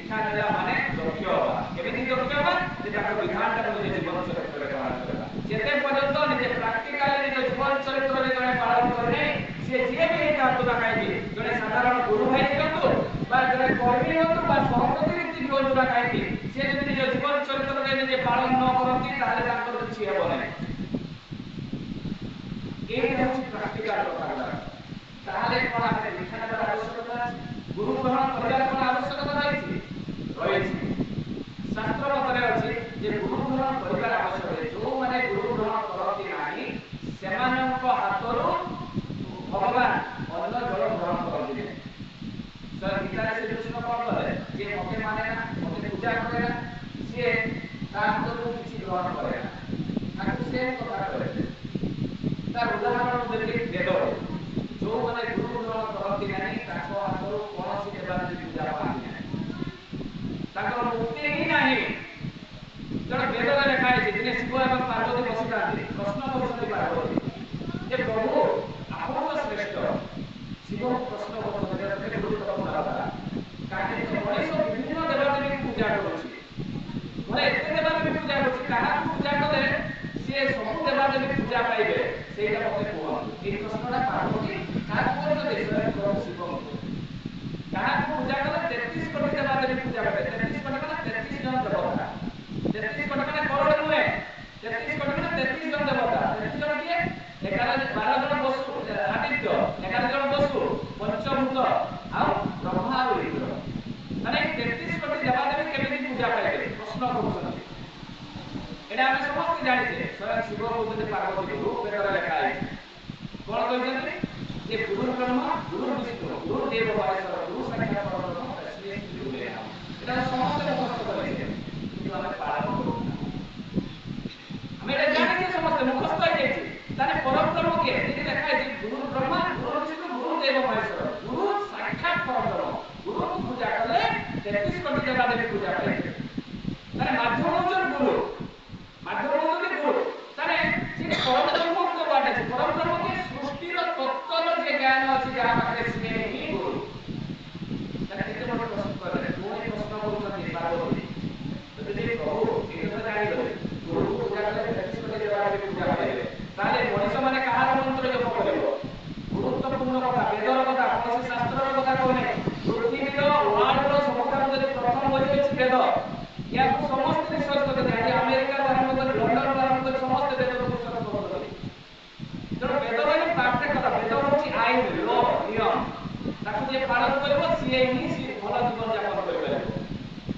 शिक्षा देला माने ରଖିବା ଯେ ତାଙ୍କ ବିଧାନଟା ନିଜ ଜୀବନ ଚରିତ୍ରରେ ପାଳନ କରିବା ଯେତେ ପର୍ଯ୍ୟନ୍ତ ନିଜେ ପ୍ରାକ୍ଟିକାଲି ନିଜ ଜୀବନ ଚରିତ୍ରରେ ଜଣେ ପାଳନ କରେ ସେ ଯିଏ ବି ହେଇଥାନ୍ତୁ ନା କାହିଁକି ଜଣେ ସାଧାରଣ ଗୁରୁ ଭାଇ ହୁଅନ୍ତୁ বা ଜଣେ କର୍ମୀ ହୁଅନ୍ତୁ বা ସହପତି ବ୍ୟକ୍ତି ହୁଅନ୍ତୁ ନା କାହିଁକି ସେ ଯଦି ନିଜ ଜୀବନ ଚରିତ୍ରରେ ନିଜେ ପାଳନ ନ କରନ୍ତି ତାହେଲେ ତାଙ୍କର କିଛି ହେବ ନାହିଁ। এইটা হচ্ছে প্র্যাকটিক্যাল কথাগুলো। তাহলে কোন আমাদের দীক্ষা নেবার আবশ্যকতা আছে, গুরু গ্রহণ করার কোন আবশ্যকতা রয়েছে রয়েছে শাস্ত্র মতে আছে যে গুরু গ্রহণ করার আবশ্যকতা ଯୋଉମାନେ ଗୁରୁ ଗ୍ରହଣ କରନ୍ତି ନାହିଁ ସେମାନଙ୍କ ହାତରୁ ଭଗବାନ ଅନ୍ନ ଜଳ ଗ୍ରହଣ କରନ୍ତି ନାହିଁ। ତ ଗୀତାରେ ଶ୍ରୀ କୃଷ୍ଣ କଣ କଲେ ଯେ ମତେ ମାନେ ନା ମତେ ପୂଜା କରେ ନା ସିଏ ତା ହାତରୁ କିଛି ଗ୍ରହଣ କରେ ନା ତାକୁ ସେ କଥା କରେ। ତାର ଉଦାହରଣ ଦେଲି ବେଦ ଯୋଉମାନେ ଗୁରୁ ଗ୍ରହଣ କରନ୍ତି ନାହିଁ ତାଙ୍କ ହାତରୁ କୌଣସି ଦେବାଦେବୀ ପୂଜା ପାଆନ୍ତି ନାହିଁ ତାଙ୍କର ମୁକ୍ତି ହିଁ ନାହିଁ। ତେଣୁ ବେଦରେ ଲେଖା ହେଇଛି ଦିନେ ଶିବ ଏବଂ ପାର୍ବତୀ ବସିଥାନ୍ତି ପ୍ରଶ୍ନ କରୁଛନ୍ତି ପାର୍ବତୀ ଯେ ପ୍ରଭୁ ଆପଣ ତ ଶ୍ରେଷ୍ଠ। ଶିବଙ୍କୁ ପ୍ରଶ୍ନ କରୁଛନ୍ତି କେତେ ଗୁରୁତ୍ୱପୂର୍ଣ୍ଣ କଥା କାହିଁକି ମଣିଷ ବିଭିନ୍ନ ଦେବାଦେବୀଙ୍କୁ ପୂଜା କରୁଛି ଘରେ ଏତେ ଦେବାଦେବୀ ପୂଜା କରୁଛି କାହାକୁ ପୂଜା କଲେ ସିଏ ସବୁ ଦେବାଦେବୀ ପୂଜା ପାଇବେ ସେଇଟା ମତେ କୁହନ୍ତୁ। এই প্রশ্নটা পার্বতী কাহাକୁ କରୁଛନ୍ତି ସ୍ୱୟଂ ପ୍ରଭୁ ଶିବଙ୍କୁ। କାହାକୁ ପୂଜା କଲେ 33 କୋଟି ଦେବାଦେବୀ ପୂଜା ପାଇବେ। 33 କୋଟି ମାନେ 33 ଜଣ ଦେବତା। 33 କୋଟି ମାନେ କରୋଡ଼ ନୁହେଁ 33 କୋଟି ମାନେ 33 ଜଣ ଦେବତା। 33 ଜଣ କିଏ 12 ଜଣ ବସୁ ଆଦିତ୍ୟ 11 ଜଣ ବସୁ ପଞ୍ଚଭୂତ ଆଉ ବ୍ରହ୍ମା ଆଉ ଇନ୍ଦ୍ର ମାନେ 33 କୋଟି ଦେବାଦେବୀ କେମିତି ପୂଜା ପାଇବେ ପ୍ରଶ୍ନ କରୁଛନ୍ତି। এটা ଆମେ ସମସ୍ତେ ଜାଣିଛେ ସ୍ୱୟଂ ଶିବ କହୁଛନ୍ତି ପାର୍ବତୀକୁ ବେଦରେ ଲେଖା ହେଇଛି କଣ କହିଛନ୍ତି ଯେ ଗୁରୁ ବ୍ରହ୍ମ ଗୁରୁ ବିଷ୍ଣୁ ଗୁରୁ ଦେବ ମହେଶ୍ୱର ଗୁରୁ ସାକ୍ଷାତ ପରବ୍ରହ୍ମ ତସ୍ମୈ ଶ୍ରୀ ଗୁରୁବେ ନମଃ। এটা ସମସ୍ତେ ମୁଖସ୍ଥ କରିଛେ କିନ୍ତୁ ଆମେ ପାଳନ କରୁନା। ଆମେ এটা ଜାଣିଛେ ସମସ୍ତେ ମୁଖସ୍ଥ ହେଇଯାଇଛି। ତାହେଲେ ପରବ୍ରହ୍ମ କିଏ ଏଠି ଲେଖା ହେଇଛି ଗୁରୁ ବ୍ରହ୍ମା ଗୁରୁ ବିଷ୍ଣୁ ଗୁରୁ ଦେବ ମହେଶ୍ୱର ଗୁରୁ ସାକ୍ଷାତ ପରବ୍ରହ୍ମ। ଗୁରୁଙ୍କୁ ପୂଜା କଲେ 33 କୋଟି ଦେବାଦେବୀ ପୂଜା ପାଇବେ। ତାହେଲେ ମାଧ୍ୟମ ହଉଛନ୍ତି ଗୁରୁ ମାଧ୍ୟମ ହଉଛନ୍ତି ଗୁରୁ। ତାହେଲେ ସେ ପରବ୍ରହ୍ମ କୁଆଡେ ଅଛି ପରବ୍ରହ୍ମ କି ସୃଷ୍ଟିର ତତ୍ତ୍ୱର ଯେ ଜ୍ଞାନ ଅଛି ଯାହା ପାଖରେ ସିଏ ହିଁ ଗୁରୁ। ତାହେଲେ କେତେ ବଡ ପ୍ରଶ୍ନ କଲେ ପୁଣି ପ୍ରଶ୍ନ କରୁଛନ୍ତି ପାର୍ବତୀ ଯଦି ପ୍ରଭୁ ଏଇ କଥା ଜାଣିଗଲେ ଗୁରୁଙ୍କୁ ପୂଜା କଲେ 33 କୋଟି ଦେବାଦେବୀ ପୂଜା ପାଇବେ ତାହେଲେ ମଣିଷ ମାନେ କାହାର ମନ୍ତ୍ର ଜପ କରିବ? ଗୁରୁତ୍ୱପୂର୍ଣ୍ଣ କଥା ବେଦର କଥା କୌଣସି ଶାସ୍ତ୍ରର କଥା କହୁନାହିଁ। ପୃଥିବୀର ୱାର୍ଲଡର ସବୁଠାରୁ ଯଦି ପ୍ରଥମ ବହି ଅଛି ବେଦ ଏହାକୁ ସମସ୍ତେ ବିଶ୍ୱାସ କରନ୍ତି। ଆଜି ଆମେରିକାରୁ ଆରମ୍ଭ କରି ଲଣ୍ଡନରୁ ଆରମ୍ଭ କରି ସମସ୍ତେ ବେଦକୁ ବିଶ୍ୱାସ କରୁଛନ୍ତି। ତେଣୁ ବେଦର ହିଁ ପାଠ୍ୟ କଥା ବେଦ ହେଉଛି ଆଇନ ଲ ନିୟମ ତାକୁ ଯିଏ ପାଳନ କରିବ ସିଏ ହିଁ ଭଲ ଜୀବନ ଯାପନ କରିପାରିବ।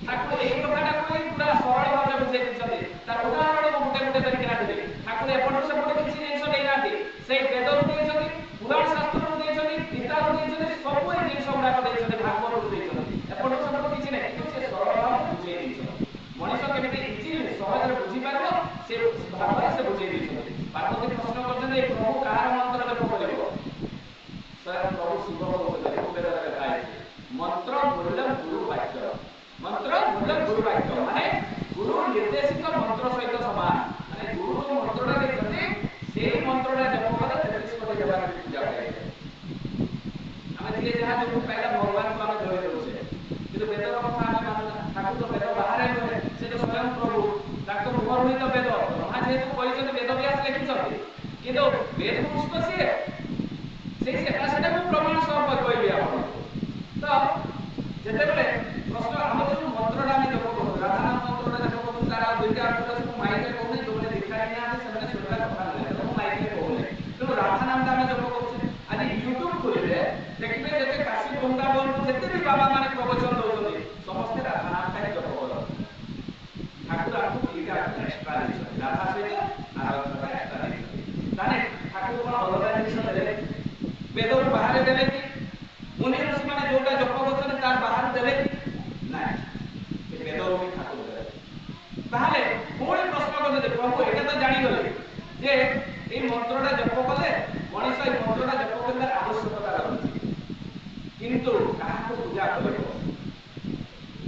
ଠାକୁର ଏଇ କଥାଟାକୁ ହିଁ ପୁରା ସରଳ ଭାବରେ ବୁଝେଇ ଦେଇଛନ୍ତି। ତାର ଉଦାହରଣ ମୁଁ ଗୋଟେ ଗୋଟେ କରିକି ନାଟିବି। ଠାକୁର ଏପଟରୁ ସେପଟ କିଛି ଜିନିଷ ଦେଇନାହାନ୍ତି ସେଇ ବେଦରୁ ଦେଇଛନ୍ତି ପୁରାଣ ଶାସ୍ତ୍ରରୁ ଦେଇଛନ୍ତି ଗୀତାରୁ ଦେଇଛନ୍ତି ସବୁ ଏଇ ଜିନିଷ ଗୁଡାକ ଦେଇଛନ୍ତି ଭାଗବତରୁ ଦେଇଛନ୍ତି ଏପଟରୁ ସେପଟ କିଛି ନାହିଁ କିନ୍ତୁ ସେ ସରଳ ଭାବରେ ବୁଝେଇ ଦେଇଛନ୍ତି। ମଣିଷ କେମିତି ଇଜିଲି ସହଜରେ ବୁଝିପାରିବ ସେ ଭାବରେ ସେ ବୁଝେଇ ଦେଇଛନ୍ତି। ପାର୍ବତୀ ପ୍ରଶ୍ନ କରିଛନ୍ତି ପ୍ରଭୁ କାହାର ମନ୍ତ୍ର ଜପ କରିବ? ସ୍ୱୟଂ ପ୍ରଭୁ ଶିବ କହୁଛନ୍ତି ଋଗ୍ବେଦରେ ଲେଖା ହେଇଛି ମନ୍ତ୍ର ମୂଲ୍ୟଂ ଗୁରୁ ବାକ୍ୟ। ମନ୍ତ୍ର ମୂଲ୍ୟଂ ଗୁରୁ ବାକ୍ୟ ମାନେ ଗୁରୁ ନିର୍ଦ୍ଦେଶିତ ମନ୍ତ୍ର ସହିତ ସମାନ। ମାନେ ଗୁରୁ ଯୋଉ ମନ୍ତ୍ରଟା ଦେଇଛନ୍ତି ସେଇ ମନ୍ତ୍ରଟା ଜପ କଲେ 33 କୋଟି ଦେବାଦେବୀ ପୂଜା ପାଇବେ। ଆମେ ଯିଏ ଯାହା ଯୋଉ ପାଇଲା ଭଗବାନଙ୍କୁ ଆମେ ଧରି ଦଉଛେ କିନ୍ତୁ ବେଦର କଥା ଆମେ ମାନୁନା। ଠାକୁର ତ ବେଦ ବାହାରେ ନୁହେଁ ସେ ତ ସ୍ୱୟଂ ପ୍ରଭୁ ତାଙ୍କ ମୁହଁରୁ ହିଁ ତ ବେଦ ବ୍ରହ୍ମା ଯେହେତୁ କହିଛନ୍ତି ବେଦବ୍ୟାସ ଲେଖିଛନ୍ତି କିନ୍ତୁ ବେଦ ପୁଷ୍ପ ସିଏ ସେଟା ମୁଁ ପ୍ରମାଣ ସହ କହିବି ଆପଣଙ୍କୁ। ତ ଯେତେବେଳେ ପ୍ରଶ୍ନ ଆମର ଯୋଉ ମନ୍ତ୍ରଟା ଆମେ ଜପ କରୁଛୁ ରାଧାନାମ ମନ୍ତ୍ରଟା ଜପ କରୁଛୁ ତାର ଆଉ ଦୁଇଟା ଅର୍ଥ ଅଛି ମୁଁ ମାଇକରେ କହୁନି ଯୋଉମାନେ ଦୀକ୍ଷା ନେଇନାହାନ୍ତି ସେମାନେ ଶୁଣିବା କଥା ନୁହେଁ ତେଣୁ ମୁଁ ମାଇକରେ କହୁନି। ତେଣୁ ରାଧାନାମଟା ଆମେ ଜପ କରୁଛେ ଆଜି ୟୁଟ୍ୟୁବ ଖୋଲିଲେ ଦେଖିବେ ଯେତେ କାଶୀ ବୃନ୍ଦାବନରୁ ଯେତେ ବି ବାବା ମାନେ ପ୍ରବଚନ ଦଉଛନ୍ତି ସମସ୍ତେ ରାଧାନାମଟା ହିଁ ଜପ କରନ୍ତି। ଠାକୁର ଆମକୁ ଦିଟା ଏକ୍ସଟ୍ରା ଦେଇଛନ୍ତି ରାଧା ସହିତ ଆରାଧନା ଏକ୍ସଟ୍ରା ଦେଇଛନ୍ତି। ତାହେଲେ ଠାକୁର କଣ ଅଲଗା ଜିନିଷ ଦେଲେ ବେଦରୁ ବାହାରେ ଦେଲେ କି ମୁନି ଋଷି ମାନେ ଯୋଉଟା ଜପ କରୁଛନ୍ତି ତାର ବାହାରେ ଦେଲେ କି ନାଇଁ ସେ ବେଦରୁ ହିଁ ଠାକୁର ଦେଲେ। ତାହେଲେ ପୁଣି ପ୍ରଶ୍ନ କରୁଛନ୍ତି ପ୍ରଭୁ ଏଇଟା ତ ଜାଣିଗଲେ ଯେ ଏଇ ମନ୍ତ୍ରଟା ଜପ କଲେ ମଣିଷ ଏଇ ମନ୍ତ୍ରଟା ଜପ କରିବାର ଆବଶ୍ୟକତା ରହିଛି କିନ୍ତୁ କାହାକୁ ପୂଜା କରିବ?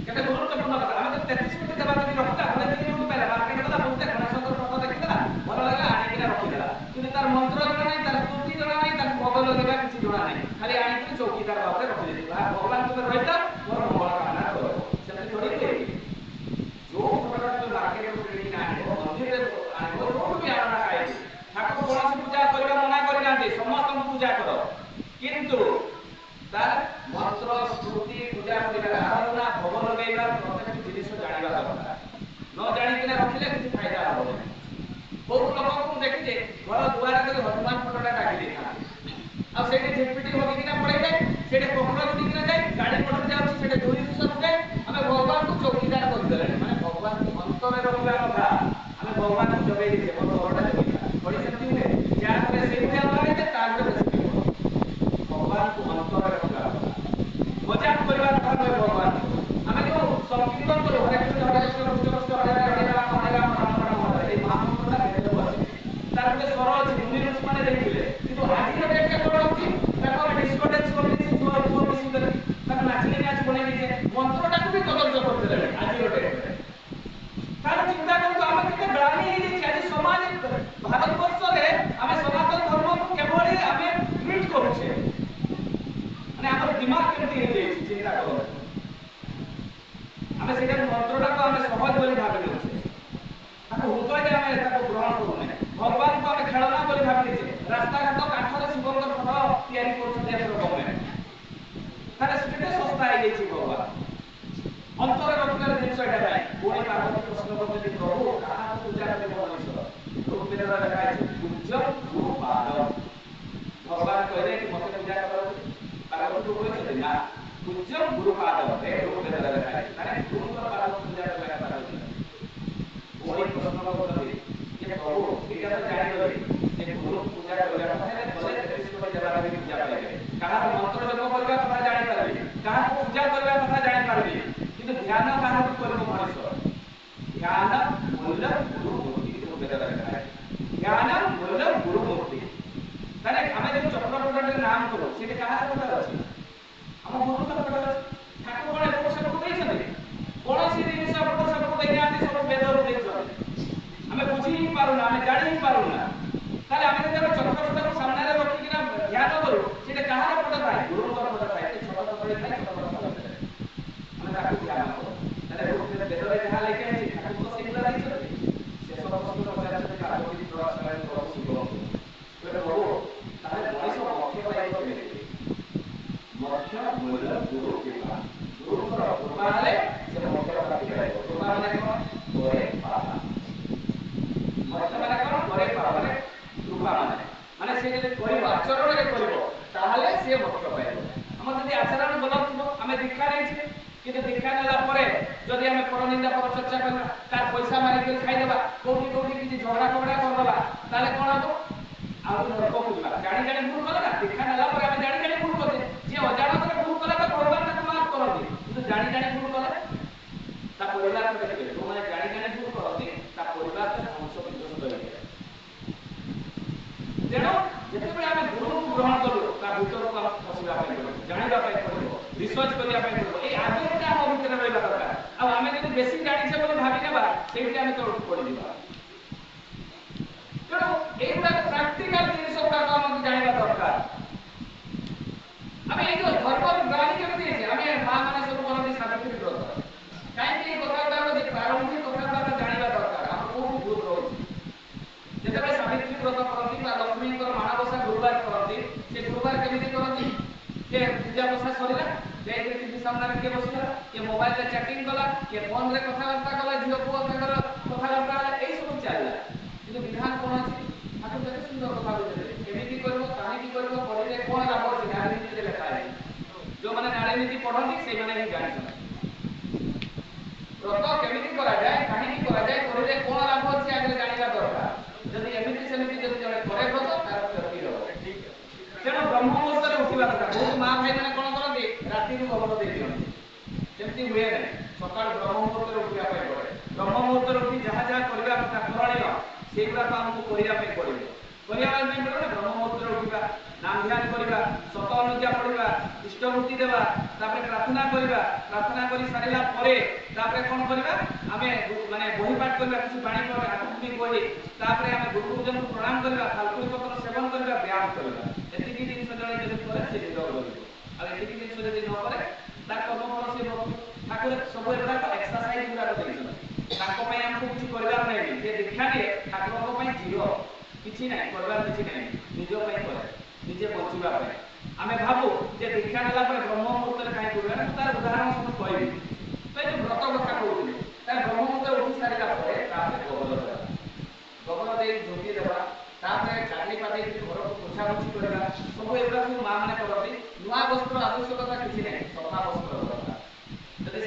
କେତେ ଗୁରୁତ୍ୱପୂର୍ଣ୍ଣ କଥା। ଆମେ ତ 33 କୋଟି ଦେବାଦେବୀ ରଖିଲା ଘରେ କିଏ ଯୋଉଠି ପାଇଲା ମାର୍କେଟ ଗଲା ବୁଝିଲା ଗଣେଶଙ୍କର ଫଟୋ ଦେଖିଦେଲା ଭଲ ଲାଗିଲା ଆଣିକିନା ରଖିଦେଲା କିନ୍ତୁ ତାର ମନ୍ତ୍ର ଜଣା ନାହିଁ ତାର ସ୍ତୁତି ଜଣା ନାହିଁ ତାକୁ ଭୋଗ ଲଗେଇବା କିଛି ଜଣା ନାହିଁ ଖାଲି ଆଣିକି ଚୌକିଦାର ଭାବରେ ରଖିଦେଇଥିବ ଭଗବାନ ତୁମେ ରହିଥା ମୋର ମଙ୍ଗଳ କାମନା କର ସେମିତି ଥୋଡ଼ି ହୁଏ। ଯୋଉ ଫଟୋ ପରିବାର ପ୍ରତ୍ୟେକ ଜିନିଷ ଜାଣିବା ଦରକାର। न जानिकिना रखिले କିଛି फायदा ହେବ ନାହିଁ। ବହୁତ ଲୋକଙ୍କୁ ମୁଁ ଦେଖିଛି ଘର ଦୁଆର କରି ହନୁମାନ ଫଟୋଟା ଟାଙ୍ଗି ଦେଇଥାନ୍ତି ଆଉ ସେଇଠି ଝିଟପିଟି ହଗିକିନା ପଳେଇଯାଏ, ସେଇଠି ପଖର ଉଠିକିନା ଯାଏ, ଗାଡ଼ି ମଟର ଯାଉଛି ସେଇଠି ଦୁଇ ଜିନିଷ ରୁହେ। ଆମେ ଭଗବାନଙ୍କୁ ଚୌକିଦାର କରିଦେଲେଣି, ମାନେ ଭଗବାନ ଅନ୍ତରରେ ରହିବା କଥା। ଆମେ ଭଗବାନଙ୍କୁ ଜଗେଇ ଦେଇଛେ ମୋ ଘରଟା ଜଗିଲା ଘଡ଼ି ସେମିତି ହୁଏ, ଯାହା ଘରେ ସେଇଭଳିଆ ଲଗାଇଛେ ତା ଘରେ ବେଶୀ ଥିବ। ଭଗବାନଙ୍କୁ ଅନ୍ତରରେ ରଖିବା କଥା, ମଜାକ କରିବା କଥା ନୁହେଁ। ଭଗବାନଙ୍କୁ ଆମେ ଯୋଉ ସଂକୀର୍ତ୍ତନ କରୁ ହରେ କୃଷ୍ଣ ହରେ କୃଷ୍ଣ କୃଷ୍ଣ କୃଷ୍ଣ ହରେ ହରେ ହରେ ରାମ ରାମ ରାମ ହରେ, এই ମହାମନ୍ତ୍ରଟା ବେଦରୁ ଆସିଛି। ତାର ଗୋଟେ ସ୍ୱର ଅଛି, ମୁନି ଋଷିମାନେ ଦେଇଥିଲେ, କିନ୍ତୁ ଆଜିର ଡେଟ୍ରେ କଣ ହଉଛି ତାକୁ ଆମେ ଡିସ୍କୋ ଡ୍ୟାନ୍ସ କରିଦେଇଛେ, ଛୁଆ ପୁଅ ମିଶିଗଲେ ତାକୁ ନାଚିଲେ ନାଚ ବନେଇ ଦେଇଛେ, ମନ୍ତ୍ରଟାକୁ ବି କଦର୍ଯ୍ୟ କରିଦେଲେଣି ଆଜିର ଡେଟ୍ରେ। ତାର ଚିନ୍ତା କରନ୍ତୁ ଆମେ କେତେ ଗ୍ଲାନି ହେଇଯାଇଛି ଆଜି ସମାଜ ଭାରତବର୍ଷରେ। ଆମେ ସନାତନ ଧର୍ମକୁ କେବଳ ଆମେ ଟ୍ରିଟ୍ କରୁଛେ, ମାନେ ଆମର ଦିମାଗ କେମିତି ହେଇଯାଇଛି ଚିନ୍ତା କରନ୍ତୁ। ଆମେ ସେଇଟା ମନ୍ତ୍ରଟାକୁ ଆମେ ସହଜ ବୋଲି ଭାବି ନେଉଛେ, ତାକୁ ହୃଦୟରେ ଆମେ ତାକୁ ଗ୍ରହଣ କରୁନେ। ଭଗବାନଙ୍କୁ ଆମେ ଖେଳନା ବୋଲି ଭାବି ଦେଇଛେ। ରାସ୍ତାଘାଟ କାଠରେ ଶିବଙ୍କର ଫଟୋ ତିଆରି କରୁଛନ୍ତି ଆମର ଗଭର୍ଣ୍ଣମେଣ୍ଟ, ତାହେଲେ କେତେ ଶସ୍ତା ହେଇଯାଇଛି ଭଗବାନ। ଅନ୍ତରରେ ରଖିବାର ଜିନିଷ ଏଇଟା ନାହିଁ। ପୁଣି ପାର୍ବତୀ ପ୍ରଶ୍ନ କରୁଛନ୍ତି, ପ୍ରଭୁ କାହାକୁ ପୂଜା କରିବ ମଣିଷ? ଋଗ୍ବେଦରେ ଲେଖା ହେଇଛି ପୂଜ୍ୟଂ ଗୁରୁ ପାଦଂ। ଭଗବାନ କହିଲେ କି ମତେ ପୂଜା କର, ପାର୍ବତୀକୁ କହିଛନ୍ତି ନା, ପୂଜ୍ୟଂ ଗୁରୁ ପାଦଂ ଋଗ୍ବେଦରେ ଲେଖା ହେଇଛି, ମାନେ ଗୁରୁଙ୍କର ପାଦକୁ ପୂଜା କରିବା କଥା କହିଛନ୍ତି। ପୁଣି ପ୍ରଶ୍ନ କରୁଛନ୍ତି ଯେ ପ୍ରଭୁ ଏଇଟା ତ ଜାଣିଗଲି ଯେ ଗୁରୁଙ୍କୁ ପୂଜା କରିବା କଥା, ହେଲେ ଗଲେ 33 କୋଟି ଦେବାଦେବୀ ପୂଜା ପାଇବେ, କାହାର ମନ୍ତ୍ର ଜପ କରିବା କଥା ଜାଣିପାରିବି, କାହାକୁ ପୂଜା କରିବା କଥା ଜାଣିପାରିବି, କିନ୍ତୁ ଧ୍ୟାନ କାହାକୁ କରିବ ମଣିଷ? ଧ୍ୟାନ ମୂଲ୍ୟ ଗୁରୁ ମୂର୍ତ୍ତି ଋଗ୍ବେଦରେ ଲେଖା ହେଇଛି। ଧ୍ୟାନ ମୂଲ୍ୟ ଗୁରୁ ମୂର୍ତ୍ତି, ତାହେଲେ ଆମେ ଯୋଉ ଚକ୍ରପଟରେ ନାମ କରୁ ସେଠି କାହାର ଫଟୋ ଅଛି? ଆମ ଗୁରୁଙ୍କର ଫଟୋ ଅଛି। ଠାକୁର କଣ ଏପଟ ସେପଟ ଦେଇଛନ୍ତି? କୌଣସି ଜିନିଷ ଏପଟ ସେପଟ ଦେଇନାହାନ୍ତି, ସବୁ ବେଦରୁ ଦେଇଛନ୍ତି। ଆମେ ବୁଝି ହିଁ ପାରୁନା, ଆମେ ଜାଣି ହିଁ ପାରୁନା। ତାହେଲେ ଆମେ ଯଦି ଚକ୍ରପଟକୁ ସାମ୍ନାରେ ରଖିକିନା ଧ୍ୟାନ କରୁ, ସେଟା କାହାର ଫଟୋ ଥାଏ? ଗୁରୁଙ୍କର ଫଟୋ ଥାଏ। ଛୋଟ ଫଟୋ ଥାଏ, ଛୋଟ ଫଟୋ ଥାଏ, ଆମେ ତାକୁ ଧ୍ୟାନ କରୁ। ତାହେଲେ ବେଦରେ ଯାହା ଲେଖା ହେଇଛି ଠାକୁର ତ ସେଇଗୁଡ଼ା ଦେଇଛନ୍ତି। ଶେଷ ପ୍ରଶ୍ନ ପଚାରିଛନ୍ତି ପାର୍ବତୀ ପ୍ରଭୁ ଶିବଙ୍କୁ, ପ୍ରଭୁ ତାହେଲେ ମଣିଷ ମୋକ୍ଷ ପାଇବ କେମିତି? ମୋକ୍ଷ ମୂଲ୍ୟ ଗୁରୁ କୃପା, ଗୁରୁଙ୍କର କୃପା ହେଲେ ସେ ମୋକ୍ଷ ପ୍ରାପ୍ତି ପାଇବ। କୃପା ମାନେ କଣ? ପରେ ପାବା। ମୋକ୍ଷ ମାନେ କଣ? ପରେ ପାବା, ମାନେ କୃପା ମାନେ ସେ ଯଦି କରିବ, ଆଚରଣରେ କରିବ, ତାହେଲେ ସେ ମୋକ୍ଷ ପାଇବ। ଆମର ଯଦି ଆଚରଣ ଭଲ ଥିବ, ଆମେ ଦୀକ୍ଷା ନେଇଛେ, କିନ୍ତୁ ଦୀକ୍ଷା ନେଲା ପରେ ଯଦି ଆମେ ପରନିନ୍ଦା ପରଚର୍ଚ୍ଚା କରିବା, ତାର ପଇସା ମାରିକି ଖାଇଦେବା, କୋଉଠି କୋଉଠି କିଛି ଝଗଡ଼ା ଫଗଡ଼ା କରିଦେବା, ତାହେଲେ କଣ ହବ? ଆଉ ନରକକୁ ଯିବା। ଜାଣି ଜାଣି ଭୁଲ କଲେ ନା, ଦୀକ୍ଷା ନେଲା ପରେ ଆମେ ଜାଣି ଜାଣି ଭୁଲ କରୁଛେ। ଯିଏ ଅଜାଣତରେ ଭୁଲ କଲେ ତ ଭଗବାନ ତାକୁ ମାଫ କରନ୍ତି, କିନ୍ତୁ ଜାଣି ଜାଣି ଭୁଲ କଲେ ତା ପରିବାର ଦେଖିବେ, ଯୋଉମାନେ ଜାଣି ଜାଣି ଭୁଲ କରନ୍ତି ତା ପରିବାର ଧ୍ୱଂସ ବିଧ୍ୱସ୍ତ ହେଇଯାଏ। ତେଣୁ ଯେତେବେଳେ ଆମେ ଗୁରୁଙ୍କୁ ଗ୍ରହଣ କଲୁ, ତା ଭିତରକୁ ଆମେ ପଶିବା ପାଇଁ ପଡ଼ିବ, ଜାଣିବା ପାଇଁ ପଡ଼ିବ, ରିସର୍ଚ୍ଚ କରିବା ପାଇଁ ପଡ଼ିବ। ଏଇ ଆଗ୍ରହଟା ଆମ ଭିତରେ ରହିବା ଦରକାର। ଆଉ ଆମେ ଯଦି ବେଶୀ ଜାଣିଛେ ବୋଲି ଭାବି ନେବା, ସେଇଠି ଆମେ ତଳକୁ ପଡ଼ିଯିବା। ତେଣୁ ଏଇଗୁଡ଼ାକ ପ୍ରାକ୍ଟିକାଲ ଜିନିଷ ଗୁଡ଼ାକ ଆମକୁ ଜାଣିବା ଦରକାର। ଆମେ ଏଇ ଯୋଉ ଧର୍ମର ଗ୍ଲାନି କେମିତି ହେଇଛି? ଆମେ ମା ମାନେ ସବୁ କରନ୍ତି ସାବିତ୍ରୀ ବ୍ରତ, କାହିଁକି ଏଇ କଥା ଗୁଡ଼ାକ ପ୍ରାରମ୍ଭିକ କଥା ଗୁଡ଼ାକ ଜାଣିବା ଦରକାର। ଆମର କୋଉଠି ଭୁଲ ରହୁଛି? ଯେତେବେଳେ ସାବିତ୍ରୀ ବ୍ରତ କରନ୍ତି ବା ଲକ୍ଷ୍ମୀଙ୍କର ମାଣବସା ଗୁରୁବାର କରନ୍ତି, ସେ ଗୁରୁବାର କେମିତି କରନ୍ତି? ଯେ ପୂଜା ବସା ସରିଲା, ଯାଇକି ଟିଭି ସାମ୍ନାରେ କିଏ ବସିଲା, କିଏ ମୋବାଇଲରେ ଚାଟିଂ କଲା, କିଏ ଫୋନରେ କଥାବାର୍ତ୍ତା କଲା, ଝିଅ ପୁଅ ତାଙ୍କର କଥାବାର୍ତ୍ତା ହେଲା, ଏଇ ସବୁ ଚାଲିଲା। କିନ୍ତୁ ବିଧାନ କଣ ଅଛି? ଠାକୁର କେତେ ସୁନ୍ଦର କଥା ବୁଝେଇଲେ, କେମିତି କରିବ, କାହିଁକି କରିବ, କରିଲେ କଣ ଲାଭ ଅଛି? ନାରୀ ନୀତିରେ ଲେଖା ହେଇଛି। ଯୋଉମାନେ ନାରୀ ନୀତି ପଢନ୍ତି ସେଇମାନେ ହିଁ ଜାଣିଛନ୍ତି ବ୍ରତ କେମିତି କରାଯାଏ, କାହିଁକି କରାଯାଏ, କରିଲେ କଣ ଲାଭ ଅଛି, ଆଗରେ ଜାଣିବା ଦରକାର। ଯଦି ଏମିତି ସେମିତି ଯଦି ଜଣେ କରେ ବ୍ରତ, ତାର କ୍ଷତି ହେବ। ତେଣୁ ବ୍ରହ୍ମ ମୁହୂର୍ତ୍ତରେ ଉଠିବା କଥା। ବହୁତ ମା ଭାଇ ମାନେ କଣ କରନ୍ତି? ରାତିରୁ ଖବର ଦେଇ ଦିଅନ୍ତି। ସେମିତି ହୁଏ ନାହିଁ। ସକାଳୁ ବ୍ରହ୍ମ ମୁହୂର୍ତ୍ତରେ ଉଠିବା ପାଇଁ ପଡେ। ବ୍ରହ୍ମ ମୁହୂର୍ତ୍ତରେ ଉଠି ଯାହା ଯାହା କରିବା କଥା କରଣୀୟ, ସେଇଗୁଡ଼ାକ ଆମକୁ କରିବା ପାଇଁ ପଡ଼ିବ। କରିବା ପାଇଁ ପଡ଼ିବ ନା, ବ୍ରହ୍ମ ମୁହୂର୍ତ୍ତରେ ଉଠିବା, ନାମ ଧ୍ୟାନ କରିବା, ଶତ ଅନୁଜ୍ଞା ପଢ଼ିବା, ଇଷ୍ଟବୃତ୍ତି ଦେବା, ତାପରେ ପ୍ରାର୍ଥନା କରିବା। ପ୍ରାର୍ଥନା କରି ସାରିଲା ପରେ ତାପରେ କଣ କରିବା? ଆମେ ମାନେ ବହି ପାଠ କରିବା, କିଛି ବାଣୀ ଆଧ୍ୟାତ୍ମିକ ବହି, ତାପରେ ଆମେ ଗୁରୁଜନଙ୍କୁ ପ୍ରଣାମ କରିବା, ଥାଲକୁଳି ପତ୍ର ସେବନ କରିବା, ବ୍ୟାୟାମ କରିବା। ଏତିକି ଜିନିଷ ଜଣେ ଯଦି କରେ ସେ ନିରୋଗ ରହିବ। ଆଉ ଏତିକି ଜିନିଷ ଯଦି ନ କରେ ତାର କର୍ମଫଳ ସେ ଭୋଗିବ। ଠାକୁର ସବୁ ଏଗୁଡ଼ାକ ଏକ୍ସରସାଇଜ ଗୁଡ଼ାକ ଦେଇଛନ୍ତି। ତାଙ୍କ ପାଇଁ ଆମକୁ କିଛି କରିବାର ନାହିଁ। ଯେ ଦୀକ୍ଷା ନିଏ ଠାକୁରଙ୍କ ପାଇଁ ଜିରୋ, କିଛି ନାହିଁ, କରିବାର କିଛି ନାହିଁ, ନିଜ ପାଇଁ କରେ, ନିଜେ ବଞ୍ଚିବା ପାଇଁ। ଆମେ ଭାବୁ ଯେ ଦୀକ୍ଷା ନେଲା ପରେ ବ୍ରହ୍ମ ମୁହୂର୍ତ୍ତରେ କାହିଁକି କରିବା? ମୁଁ ତାର ଉଦାହରଣ ସବୁ କହିବି। ତ ଏ ଯୋଉ ବ୍ରତ